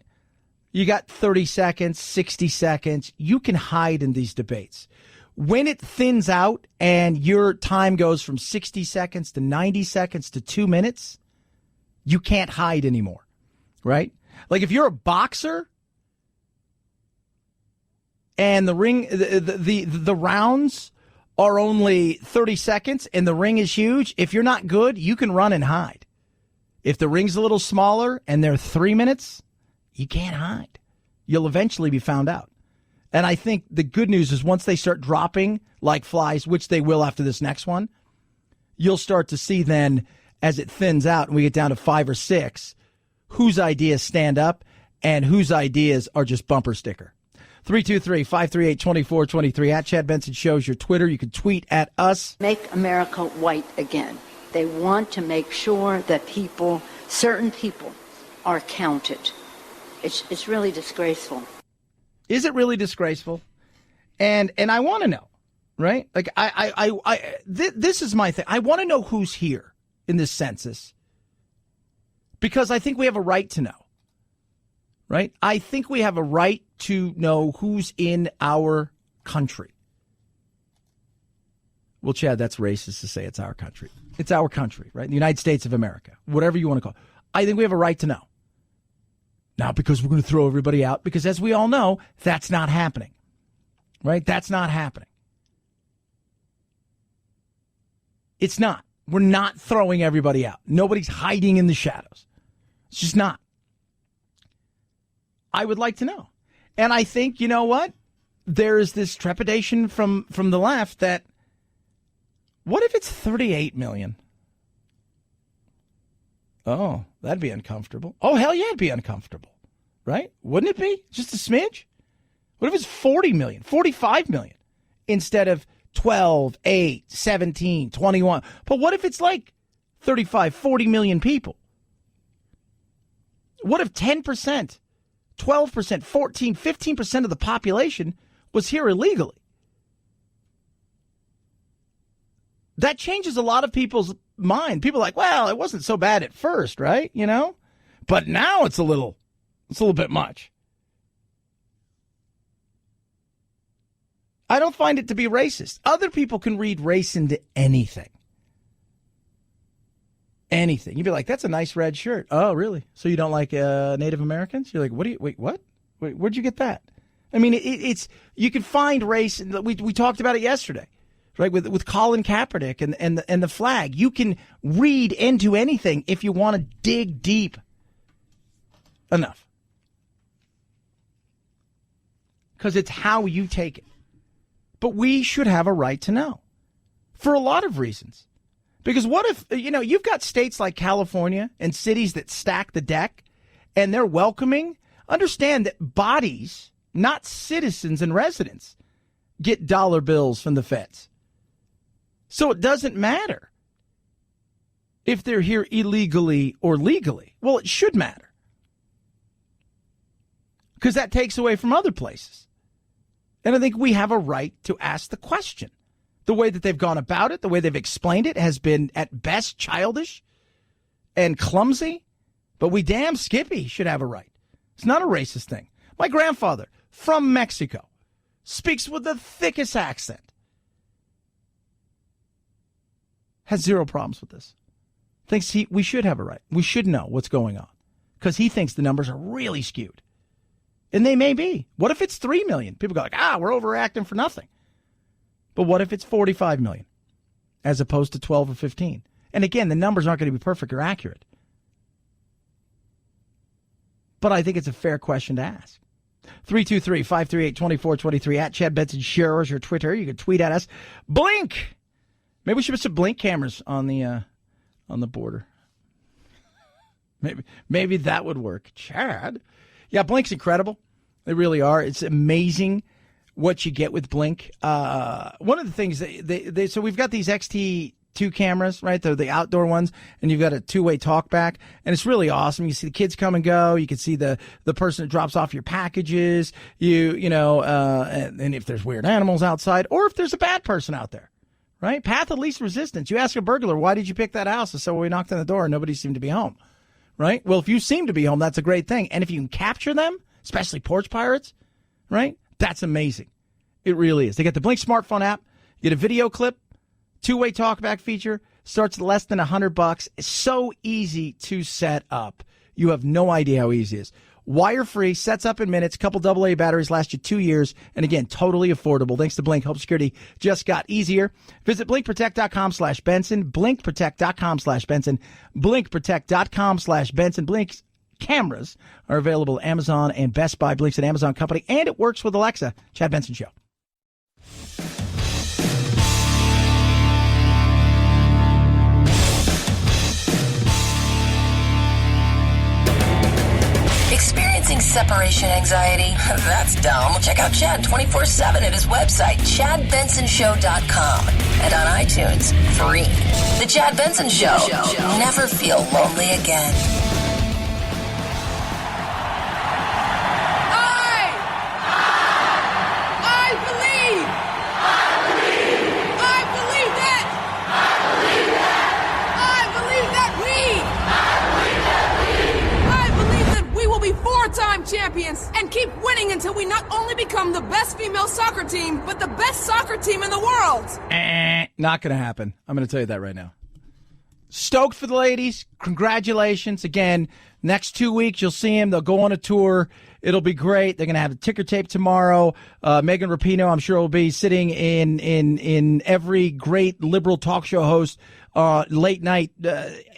You got 30 seconds, 60 seconds. You can hide in these debates. When it thins out and your time goes from 60 seconds to 90 seconds to 2 minutes, you can't hide anymore, right? Like if you're a boxer and the ring, the rounds are only 30 seconds and the ring is huge, if you're not good, you can run and hide. If the ring's a little smaller and they're 3 minutes, you can't hide. You'll eventually be found out. And I think the good news is once they start dropping like flies, which they will after this next one, you'll start to see then as it thins out and we get down to 5 or 6, whose ideas stand up and whose ideas are just bumper sticker. 323-538-2423 at Chad Benson Show's your Twitter. You can tweet at us. Make America white again. They want to make sure that certain people are counted. It's really disgraceful. Is it really disgraceful? And I want to know, right? Like this is my thing. I want to know who's here in this census because I think we have a right to know, right? I think we have a right to know who's in our country. Well, Chad, that's racist to say it's our country. It's our country, right? The United States of America, whatever you want to call it. I think we have a right to know. Not because we're going to throw everybody out, because as we all know, that's not happening, right? That's not happening. It's not. We're not throwing everybody out. Nobody's hiding in the shadows. It's just not. I would like to know. And I think, you know what? There is this trepidation from the left that, what if it's 38 million? Oh, that'd be uncomfortable. Oh, hell yeah, it'd be uncomfortable, right? Wouldn't it be? Just a smidge? What if it's 40 million, 45 million instead of 12, 8, 17, 21? But what if it's like 35, 40 million people? What if 10%, 12%, 14, 15% of the population was here illegally? That changes a lot of people's mind. People are like, well, it wasn't so bad at first, right? You know, but now it's a little bit much. I don't find it to be racist. Other people can read race into anything. Anything. You'd be like, that's a nice red shirt. Oh, really? So you don't like Native Americans? You're like, what? Where'd you get that? I mean, it's you can find race. We talked about it yesterday. Right, with Colin Kaepernick and the flag. You can read into anything if you want to dig deep enough. Because it's how you take it. But we should have a right to know. For a lot of reasons. Because what if, you've got states like California and cities that stack the deck and they're welcoming. Understand that bodies, not citizens and residents, get dollar bills from the feds. So it doesn't matter if they're here illegally or legally. Well, it should matter. Because that takes away from other places. And I think we have a right to ask the question. The way that they've gone about it, the way they've explained it has been at best childish and clumsy, but we damn Skippy should have a right. It's not a racist thing. My grandfather from Mexico speaks with the thickest accent. Has zero problems with this. Thinks we should have a right. We should know what's going on because he thinks the numbers are really skewed. And they may be. What if it's 3 million? People go like, we're overreacting for nothing. But what if it's 45 million as opposed to 12 or 15? And again, the numbers aren't going to be perfect or accurate. But I think it's a fair question to ask. 323-538-2423 at Chad Benson Show is your Twitter. You can tweet at us. Blink! Maybe we should put some blink cameras on the border. Maybe that would work. Chad? Yeah, Blink's incredible. They really are. It's amazing what you get with Blink. One of the things so we've got these XT2 cameras, right? They're the outdoor ones, and you've got a two-way talkback, and it's really awesome. You see the kids come and go. You can see the person that drops off your packages. And if there's weird animals outside, or if there's a bad person out there, right? Path of least resistance. You ask a burglar, why did you pick that house? And so we knocked on the door and nobody seemed to be home, right? Well, if you seem to be home, that's a great thing. And if you can capture them, especially porch pirates, right? That's amazing. It really is. They got the Blink smartphone app. You get a video clip, two-way talkback feature, starts at less than $100. It's so easy to set up. You have no idea how easy it is. Wire-free, sets up in minutes, couple AA batteries last you 2 years, and again, totally affordable. Thanks to Blink, home security just got easier. Visit blinkprotect.com/Benson, blinkprotect.com/Benson, blinkprotect.com/Benson. Blink's cameras are available at Amazon and Best Buy. Blink's an Amazon company, and it works with Alexa. Chad Benson Show. Experiencing separation anxiety? That's dumb. Check out Chad 24/7 at his website, ChadBensonShow.com, and on iTunes, free. The Chad Benson Show. Never feel lonely again. Four-time champions and keep winning until we not only become the best female soccer team, but the best soccer team in the world. Not going to happen. I'm going to tell you that right now. Stoked for the ladies. Congratulations. Again, next 2 weeks, you'll see them. They'll go on a tour. It'll be great. They're going to have a ticker tape tomorrow. Megan Rapinoe, I'm sure, will be sitting in every great liberal talk show host late night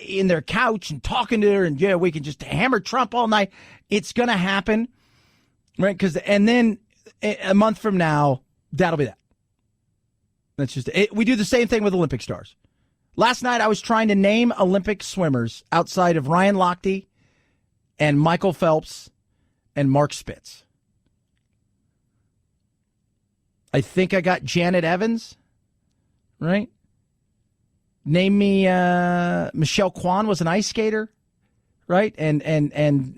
in their couch and talking to her. And, yeah, we can just hammer Trump all night. It's going to happen, right? And then a month from now, that'll be that. That's just it. We do the same thing with Olympic stars. Last night, I was trying to name Olympic swimmers outside of Ryan Lochte and Michael Phelps and Mark Spitz. I think I got Janet Evans, right? Name me Michelle Kwan was an ice skater, right? And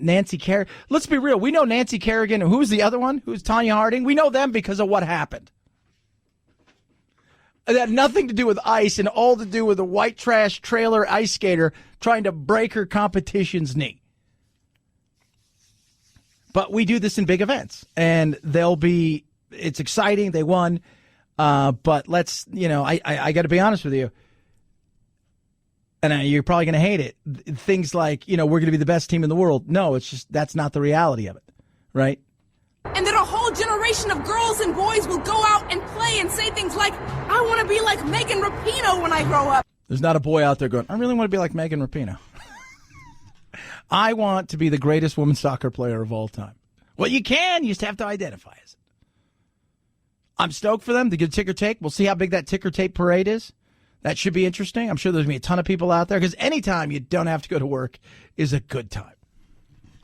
Nancy Kerrigan. Let's be real. We know Nancy Kerrigan. And who's the other one? Who's Tanya Harding? We know them because of what happened. It had nothing to do with ice and all to do with a white trash trailer ice skater trying to break her competition's knee. But we do this in big events, and it's exciting. They won. But let's, I got to be honest with you. And you're probably going to hate it. Things like, we're going to be the best team in the world. No, it's just, that's not the reality of it. Right? And that a whole generation of girls and boys will go out and play and say things like, I want to be like Megan Rapinoe when I grow up. There's not a boy out there going, I really want to be like Megan Rapinoe. I want to be the greatest women's soccer player of all time. Well, you just have to identify as it. I'm stoked for them to get a ticker tape. We'll see how big that ticker tape parade is. That should be interesting. I'm sure there's going to be a ton of people out there because anytime you don't have to go to work is a good time.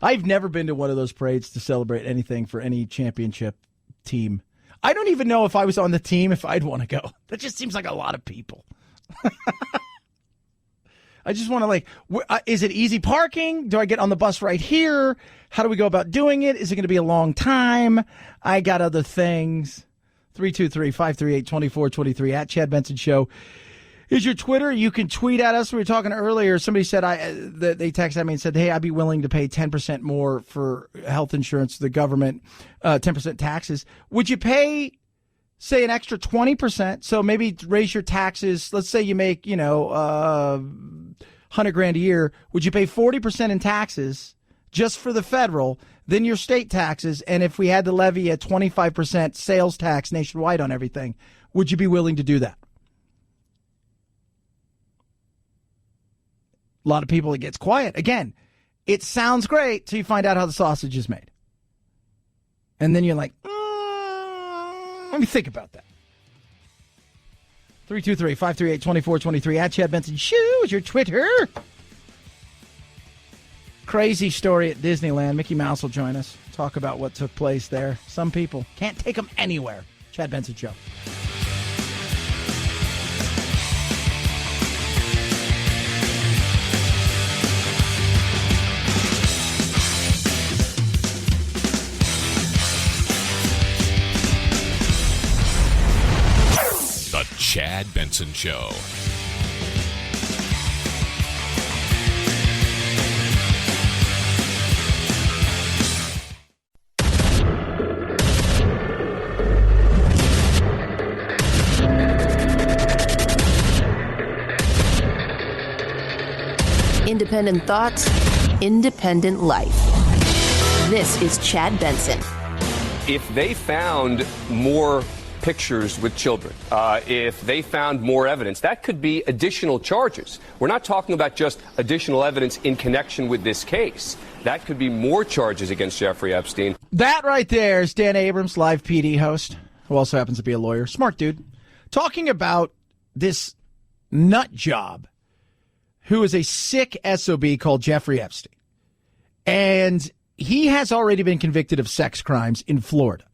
I've never been to one of those parades to celebrate anything for any championship team. I don't even know if I was on the team if I'd want to go. That just seems like a lot of people. I just want to is it easy parking? Do I get on the bus right here? How do we go about doing it? Is it going to be a long time? I got other things. 323-538-2423 at Chad Benson Show is your Twitter. You can tweet at us. We were talking earlier. Somebody said they texted me and said, hey, I'd be willing to pay 10% more for health insurance to the government, 10% taxes. Would you pay, say, an extra 20%? So maybe raise your taxes. Let's say you make, $100,000 a year. Would you pay 40% in taxes just for the federal, then your state taxes? And if we had to levy a 25% sales tax nationwide on everything, would you be willing to do that? A lot of people, it gets quiet. Again, it sounds great till you find out how the sausage is made. And then you're like, let me think about that. 323-538-2423 at Chad Benson Show is your Twitter. Crazy story at Disneyland. Mickey Mouse will join us. Talk about what took place there. Some people can't take them anywhere. Chad Benson Show. The Chad Benson Show. Independent thoughts, independent life. This is Chad Benson. If they found more pictures with children, if they found more evidence, that could be additional charges. We're not talking about just additional evidence in connection with this case. That could be more charges against Jeffrey Epstein. That right there is Dan Abrams, live PD host, who also happens to be a lawyer. Smart dude. Talking about this nut job who is a sick SOB called Jeffrey Epstein. And he has already been convicted of sex crimes in Florida,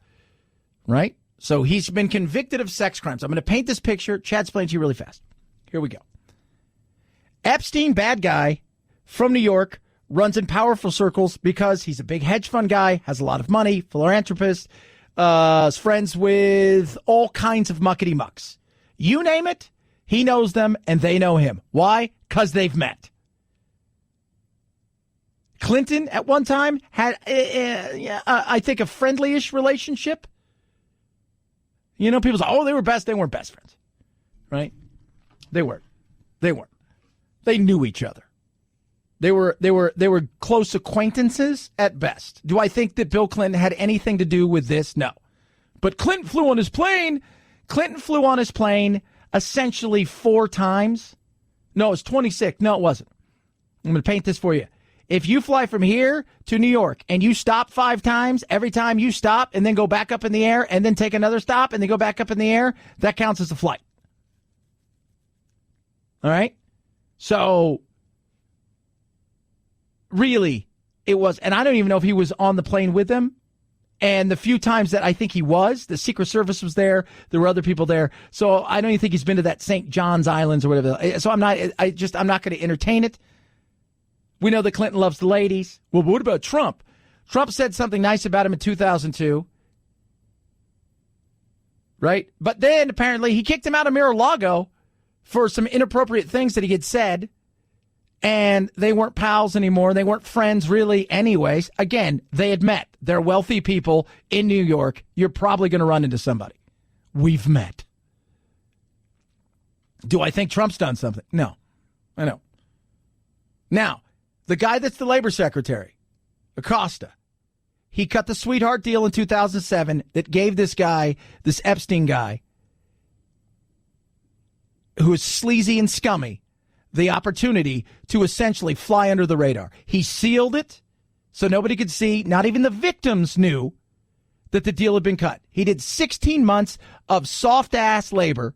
right? So he's been convicted of sex crimes. I'm going to paint this picture. Chad's playing to you really fast. Here we go. Epstein, bad guy, from New York, runs in powerful circles because he's a big hedge fund guy, has a lot of money, philanthropist, is friends with all kinds of muckety mucks. You name it, he knows them and they know him. Why? Because they've met. Clinton at one time had, I think, a friendly-ish relationship. You know, people say, oh, they were best. They weren't best friends, right? They weren't. They weren't. They knew each other. They were close acquaintances at best. Do I think that Bill Clinton had anything to do with this? No. But Clinton flew on his plane. Clinton flew on his plane essentially 4 times. No, it was 26. No, it wasn't. I'm going to paint this for you. If you fly from here to New York and you stop 5 times, every time you stop and then go back up in the air and then take another stop and then go back up in the air, that counts as a flight. All right? So, really, it was, and I don't even know if he was on the plane with them. And the few times that I think he was, the Secret Service was there. There were other people there. So I don't even think he's been to that St. John's Islands or whatever. So I'm not going to entertain it. We know that Clinton loves the ladies. Well, but what about Trump? Trump said something nice about him in 2002. Right? But then apparently he kicked him out of Mar-a-Lago for some inappropriate things that he had said. And they weren't pals anymore. They weren't friends really anyways. Again, they had met. They're wealthy people in New York. You're probably going to run into somebody. We've met. Do I think Trump's done something? No. I know. Now, the guy that's the labor secretary, Acosta, he cut the sweetheart deal in 2007 that gave this guy, this Epstein guy, who is sleazy and scummy, the opportunity to essentially fly under the radar. He sealed it so nobody could see. Not even the victims knew that the deal had been cut. He did 16 months of soft-ass labor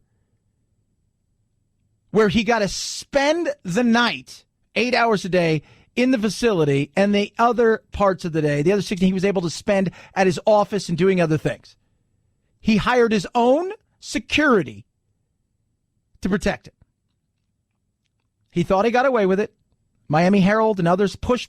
where he got to spend the night 8 hours a day in the facility, and the other parts of the day, the other 16, he was able to spend at his office and doing other things. He hired his own security to protect him. He thought he got away with it. Miami Herald and others push.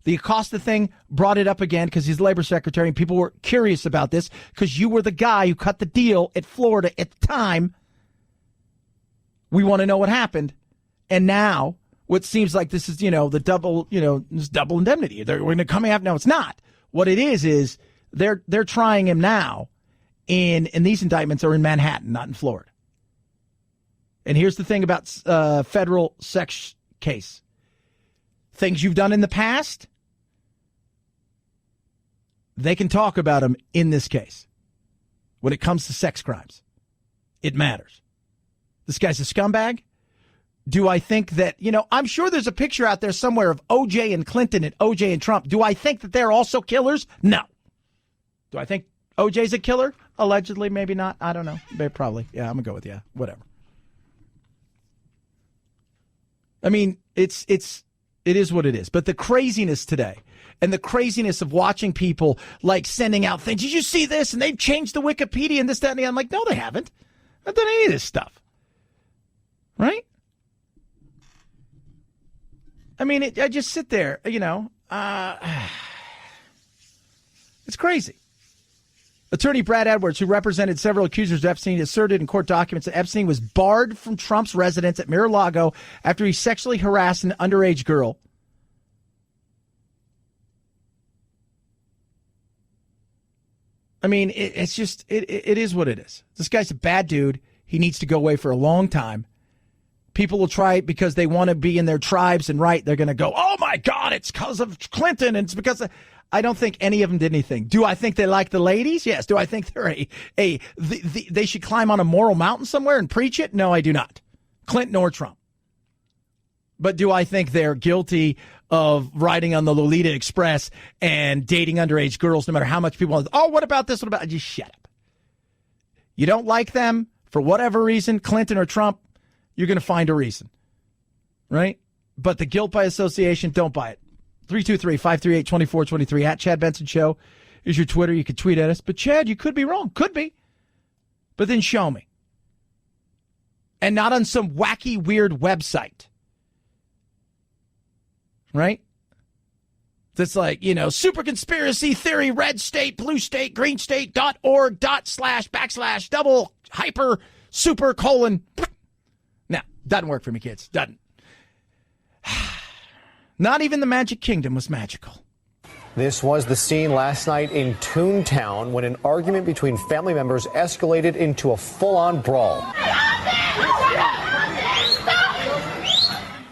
The Acosta thing brought it up again because he's labor secretary, and people were curious about this because you were the guy who cut the deal at Florida at the time. We want to know what happened. And now what seems like this is, the double, this double indemnity. We're going to come after. No, it's not. What it is they're trying him now and these indictments are in Manhattan, not in Florida. And here's the thing about federal sex case. Things you've done in the past, they can talk about them in this case. When it comes to sex crimes, it matters. This guy's a scumbag. Do I think that, I'm sure there's a picture out there somewhere of O.J. and Clinton and O.J. and Trump. Do I think that they're also killers? No. Do I think O.J.'s a killer? Allegedly, maybe not. I don't know. Probably. Yeah, I'm going to go with yeah. Whatever. I mean, it is what it is. But the craziness today and the craziness of watching people like sending out things. Did you see this? And they've changed the Wikipedia and this, that, and the other. I'm like, no, they haven't. I've done any of this stuff. Right? I mean, I just sit there, it's crazy. Attorney Brad Edwards, who represented several accusers of Epstein, asserted in court documents that Epstein was barred from Trump's residence at Mar-a-Lago after he sexually harassed an underage girl. I mean, it's just, it is what it is. This guy's a bad dude. He needs to go away for a long time. People will try it because they want to be in their tribes and right. They're going to go, oh, my God, it's because of Clinton. And it's because of... I don't think any of them did anything. Do I think they like the ladies? Yes. Do I think they're they should climb on a moral mountain somewhere and preach it? No, I do not. Clinton or Trump. But do I think they're guilty of riding on the Lolita Express and dating underage girls, no matter how much people want? Oh, what about this? What about... Just shut up. You don't like them for whatever reason, Clinton or Trump, you're going to find a reason, right? But the guilt by association, don't buy it. 323-538-2423 at Chad Benson Show is your Twitter. You can tweet at us. But, Chad, you could be wrong. Could be. But then show me. And not on some wacky, weird website. Right? That's like, super conspiracy theory, red state, blue state, green state.org / double hyper super colon. No, doesn't work for me, kids. Doesn't. Not even the Magic Kingdom was magical. This was the scene last night in Toontown when an argument between family members escalated into a full-on brawl.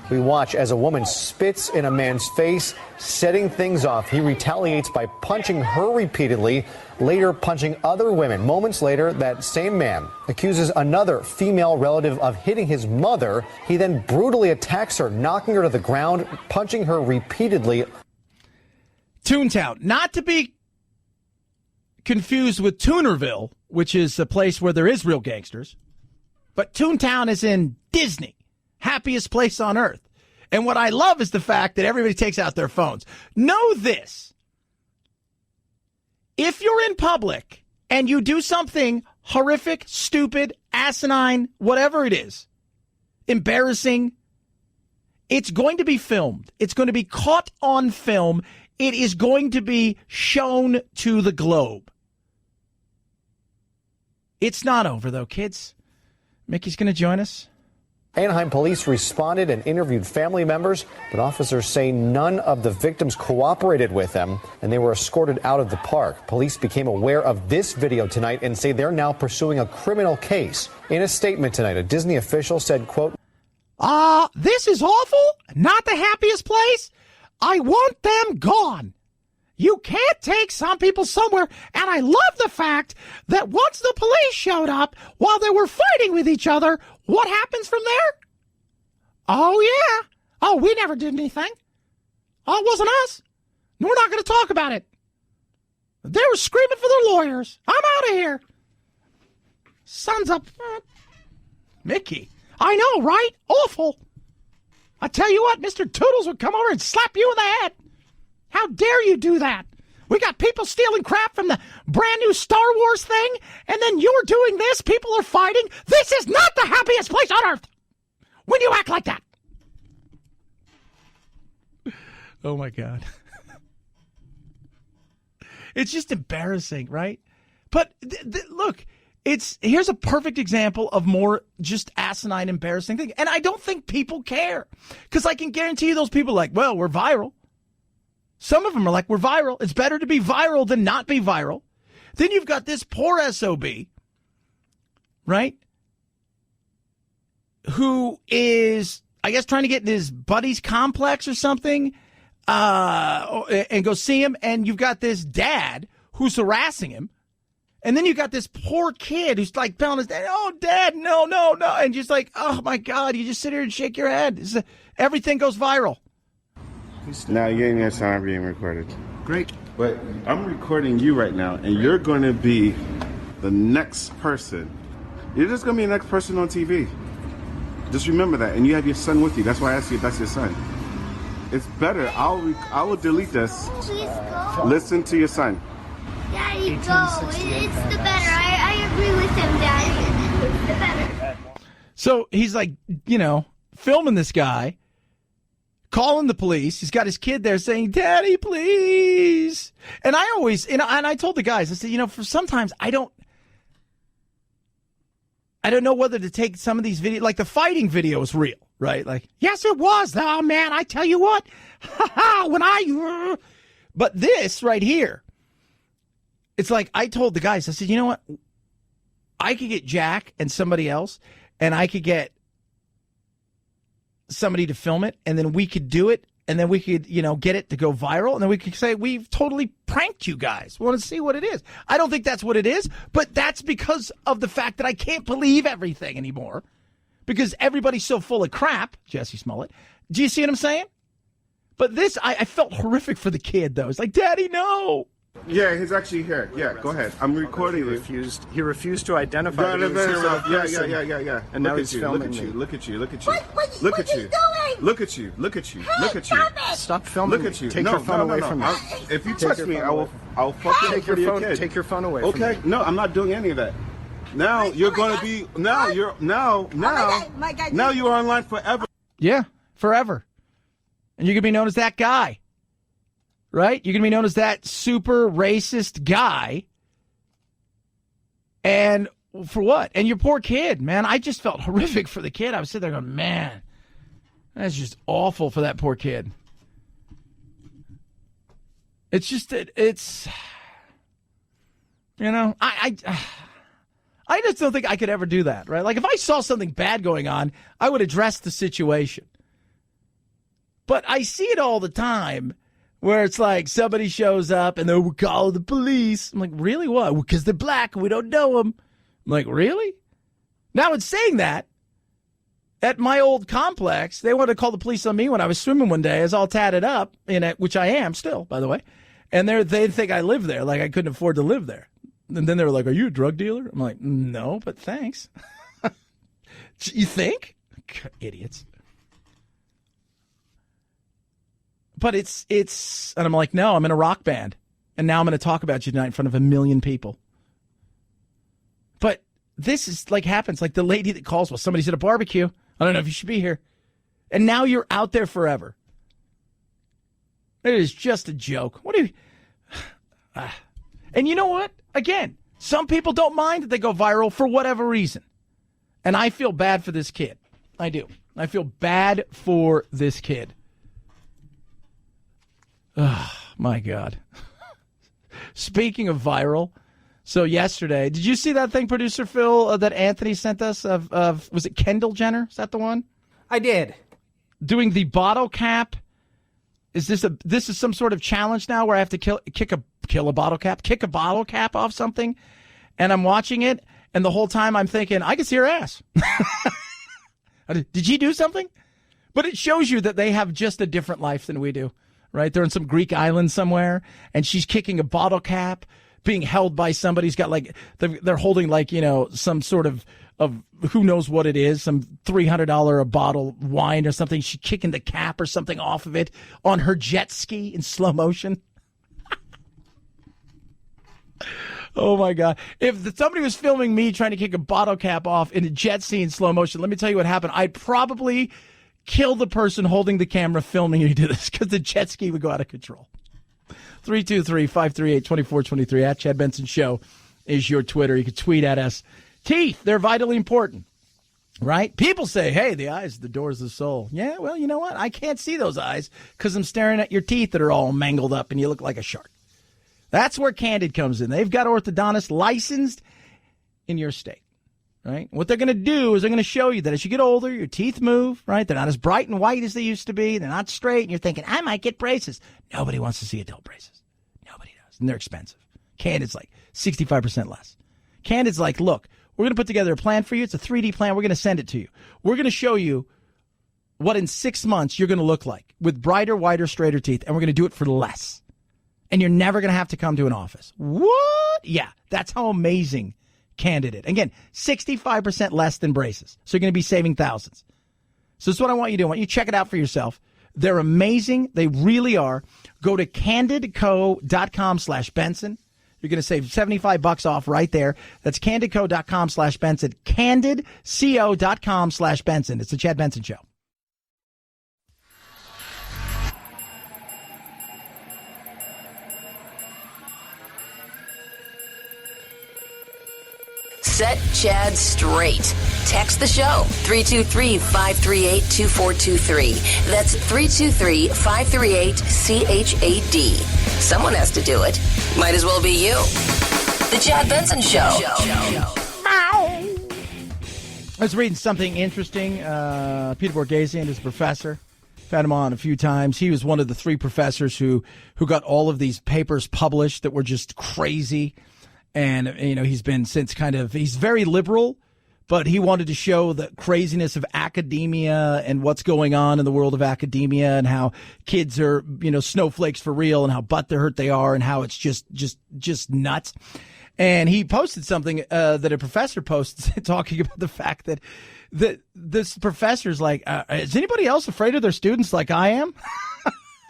We watch as a woman spits in a man's face, setting things off. He retaliates by punching her repeatedly, later punching other women. Moments later, that same man accuses another female relative of hitting his mother. He then brutally attacks her, knocking her to the ground, punching her repeatedly. Toontown, not to be confused with Toonerville, which is a place where there is real gangsters. But Toontown is in Disney. Happiest place on earth. And what I love is the fact that everybody takes out their phones. Know this. If you're in public and you do something horrific, stupid, asinine, whatever it is, embarrassing, it's going to be filmed. It's going to be caught on film. It is going to be shown to the globe. It's not over, though, kids. Mickey's going to join us. Anaheim police responded and interviewed family members, but officers say none of the victims cooperated with them, and they were escorted out of the park. Police became aware of this video tonight and say they're now pursuing a criminal case. In a statement tonight, a Disney official said, quote, this is awful. Not the happiest place. I want them gone. You can't take some people somewhere, and I love the fact that once the police showed up while they were fighting with each other, what happens from there? Oh, yeah. Oh, we never did anything. Oh, it wasn't us. We're not going to talk about it. They were screaming for their lawyers. I'm out of here. Sons up. Mickey. I know, right? Awful. I tell you what, Mr. Toodles would come over and slap you in the head. How dare you do that? We got people stealing crap from the brand new Star Wars thing, and then you're doing this. People are fighting. This is not the happiest place on earth when you act like that. Oh, my God. It's just embarrassing, right? But look, here's a perfect example of more just asinine, embarrassing thing. And I don't think people care, because I can guarantee you those people are like, well, we're viral. Some of them are like, we're viral. It's better to be viral than not be viral. Then you've got this poor SOB, right, who is, I guess, trying to get in his buddy's complex or something, and go see him. And you've got this dad who's harassing him. And then you got this poor kid who's like telling his dad, oh, Dad, no. And just like, oh, my God, you just sit here and shake your head. Everything goes viral. Now you're in your time being recorded. Great. But I'm recording you right now, and you're going to be the next person. You're just going to be the next person on TV. Just remember that. And you have your son with you. That's why I asked you if that's your son. It's better. I will delete this. Please go. Listen to your son. Daddy, go. It's the better. I agree with him, Daddy. It's the better. So he's like, filming this guy, calling the police. He's got his kid there saying, Daddy, please. And I always, and I told the guys, I said, for sometimes I don't know whether to take some of these videos, like the fighting video is real, right? Like, yes, it was. Oh, man, I tell you what. But this right here, it's like I told the guys, I said, you know what? I could get Jack and somebody else, and I could get somebody to film it, and then we could do it, and then we could, get it to go viral, and then we could say, we've totally pranked you guys. We want to see what it is. I don't think that's what it is, but that's because of the fact that I can't believe everything anymore, because everybody's so full of crap, Jesse Smollett. Do you see what I'm saying? But this, I felt horrific for the kid, though. It's like, Daddy, no. Yeah, he's actually here. Yeah, go ahead. I'm recording you. He refused to identify himself. Yeah. And now he's filming me. Look at you. What is he doing? Look at you. Stop filming Look at you. Take your phone away from me. If you touch me, I'll fucking take your phone. Take your phone away from me. Okay, no, I'm not doing any of that. Now you're going to be, now you are online forever. Yeah, forever. And you're going to be known as that guy. Right? You're going to be known as that super racist guy. And for what? And your poor kid, man. I just felt horrific for the kid. I was sitting there going, man, that's just awful for that poor kid. It's just, I just don't think I could ever do that, right? Like if I saw something bad going on, I would address the situation. But I see it all the time. Where it's like somebody shows up and they'll call the police. I'm like, really? What? Because they're black and we don't know them. I'm like, really? Now, in saying that, at my old complex, they wanted to call the police on me when I was swimming one day. I was all tatted up, which I am still, by the way. And they think I live there, like I couldn't afford to live there. And then they were like, are you a drug dealer? I'm like, no, but thanks. You think? Idiots. But it's, and I'm like, no, I'm in a rock band. And now I'm going to talk about you tonight in front of 1 million people. But this is like happens, like the lady that calls, well, somebody's at a barbecue. I don't know if you should be here. And now you're out there forever. It is just a joke. What do you, and you know what? Again, some people don't mind that they go viral for whatever reason. And I feel bad for this kid. I do. I feel bad for this kid. Oh, my God. Speaking of viral, so yesterday, did you see that thing, Producer Phil, that Anthony sent us of was it Kendall Jenner? Is that the one? I did. Doing the bottle cap. Is this is some sort of challenge now where I have to kick a bottle cap off something? And I'm watching it, and the whole time I'm thinking, I can see her ass. Did she do something? But it shows you that they have just a different life than we do. Right? They're in some Greek island somewhere, and she's kicking a bottle cap being held by somebody who's got like, they're holding like, some sort of who knows what it is, some $300 a bottle of wine or something. She's kicking the cap or something off of it on her jet ski in slow motion. Oh, my God. If somebody was filming me trying to kick a bottle cap off in a jet ski in slow motion, let me tell you what happened. I'd probably kill the person holding the camera filming you do this because the jet ski would go out of control. 323-538-2423 at Chad Benson Show is your Twitter. You can tweet at us. Teeth, they're vitally important, right? People say, hey, the eyes are the doors of the soul. Yeah, well, you know what? I can't see those eyes because I'm staring at your teeth that are all mangled up and you look like a shark. That's where Candid comes in. They've got orthodontists licensed in your state, right? What they're going to do is they're going to show you that as you get older, your teeth move, right? They're not as bright and white as they used to be. They're not straight, and you're thinking, I might get braces. Nobody wants to see adult braces. Nobody does, and they're expensive. Candid's like 65% less. Candid's like, look, we're going to put together a plan for you. It's a 3D plan. We're going to send it to you. We're going to show you what in 6 months you're going to look like with brighter, whiter, straighter teeth, and we're going to do it for less. And you're never going to have to come to an office. What? Yeah, that's how amazing Candid is. Again, 65% less than braces. So you're going to be saving thousands. So this is what I want you to do. I want you to check it out for yourself. They're amazing. They really are. Go to candidco.com/Benson. You're going to save $75 off right there. That's candidco.com/Benson. Candidco.com/Benson. It's the Chad Benson Show. Set Chad straight. Text the show, 323-538-2423. That's 323-538-CHAD. Someone has to do it. Might as well be you. The Chad Benson Show. I was reading something interesting. Peter Borghese is a professor. I've had him on a few times. He was one of the 3 professors who got all of these papers published that were just crazy. And, he's been since he's very liberal, but he wanted to show the craziness of academia and what's going on in the world of academia and how kids are, snowflakes for real and how hurt they are and how it's just nuts. And he posted something that a professor posted talking about the fact that this professor's like, is anybody else afraid of their students like I am?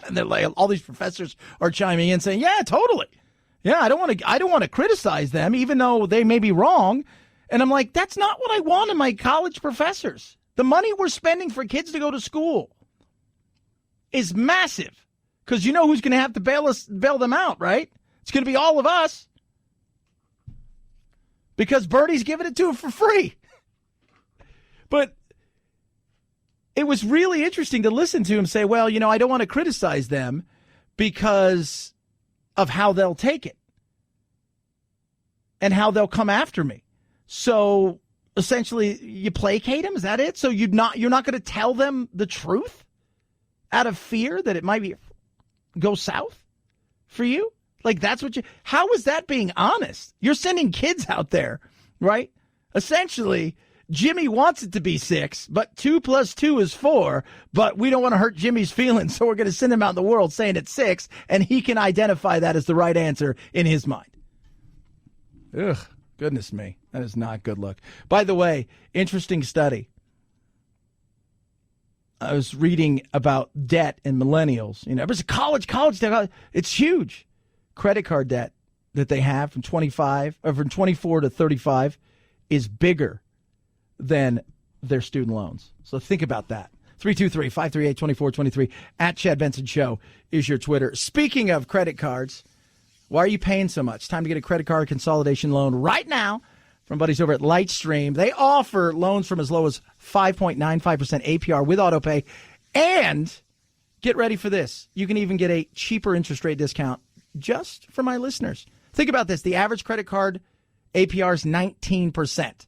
And they're like, all these professors are chiming in saying, yeah, totally. Yeah, I don't want to criticize them, even though they may be wrong. And I'm like, that's not what I want in my college professors. The money we're spending for kids to go to school is massive. Because you know who's going to have to bail them out, right? It's going to be all of us. Because Bertie's giving it to them for free. But it was really interesting to listen to him say, well, I don't want to criticize them because of how they'll take it and how they'll come after me. So essentially you placate them. Is that it? So you're not going to tell them the truth out of fear that it might go south for you? Like how is that being honest? You're sending kids out there, right? Essentially, Jimmy wants it to be 6, but 2 + 2 is 4, but we don't want to hurt Jimmy's feelings, so we're going to send him out in the world saying it's 6, and he can identify that as the right answer in his mind. Ugh, goodness me. That is not good look. By the way, interesting study. I was reading about debt in millennials. There's college debt. It's huge. Credit card debt that they have from 24 to 35 is bigger than their student loans. So think about that. 323-538-2423 at Chad Benson Show is your Twitter. Speaking of credit cards, why are you paying so much? Time to get a credit card consolidation loan right now from buddies over at Lightstream. They offer loans from as low as 5.95% APR with autopay. And get ready for this. You can even get a cheaper interest rate discount just for my listeners. Think about this. The average credit card APR is 19%.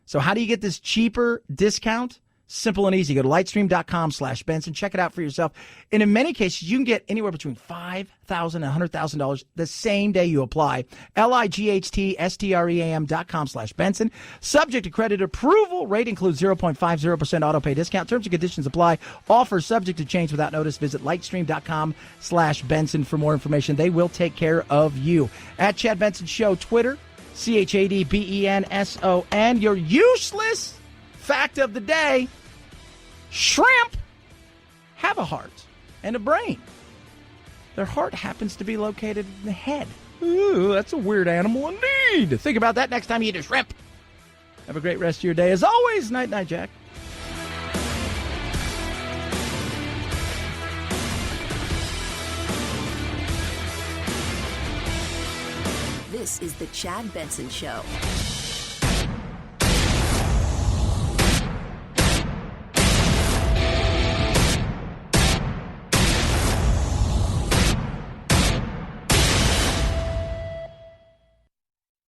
So how do you get this cheaper discount? Simple and easy. Go to lightstream.com/Benson. Check it out for yourself. And in many cases, you can get anywhere between $5,000 and $100,000 the same day you apply. lightstream.com/Benson. Subject to credit approval. Rate includes 0.50% auto pay discount. Terms and conditions apply. Offer subject to change without notice. Visit lightstream.com/Benson for more information. They will take care of you. At Chad Benson Show, Twitter, ChadBenson. Your useless fact of the day: shrimp have a heart and a brain. Their heart happens to be located in the head. Ooh, that's a weird animal indeed. Think about that next time you eat a shrimp. Have a great rest of your day. As always, night, Jack. This is the Chad Benson Show.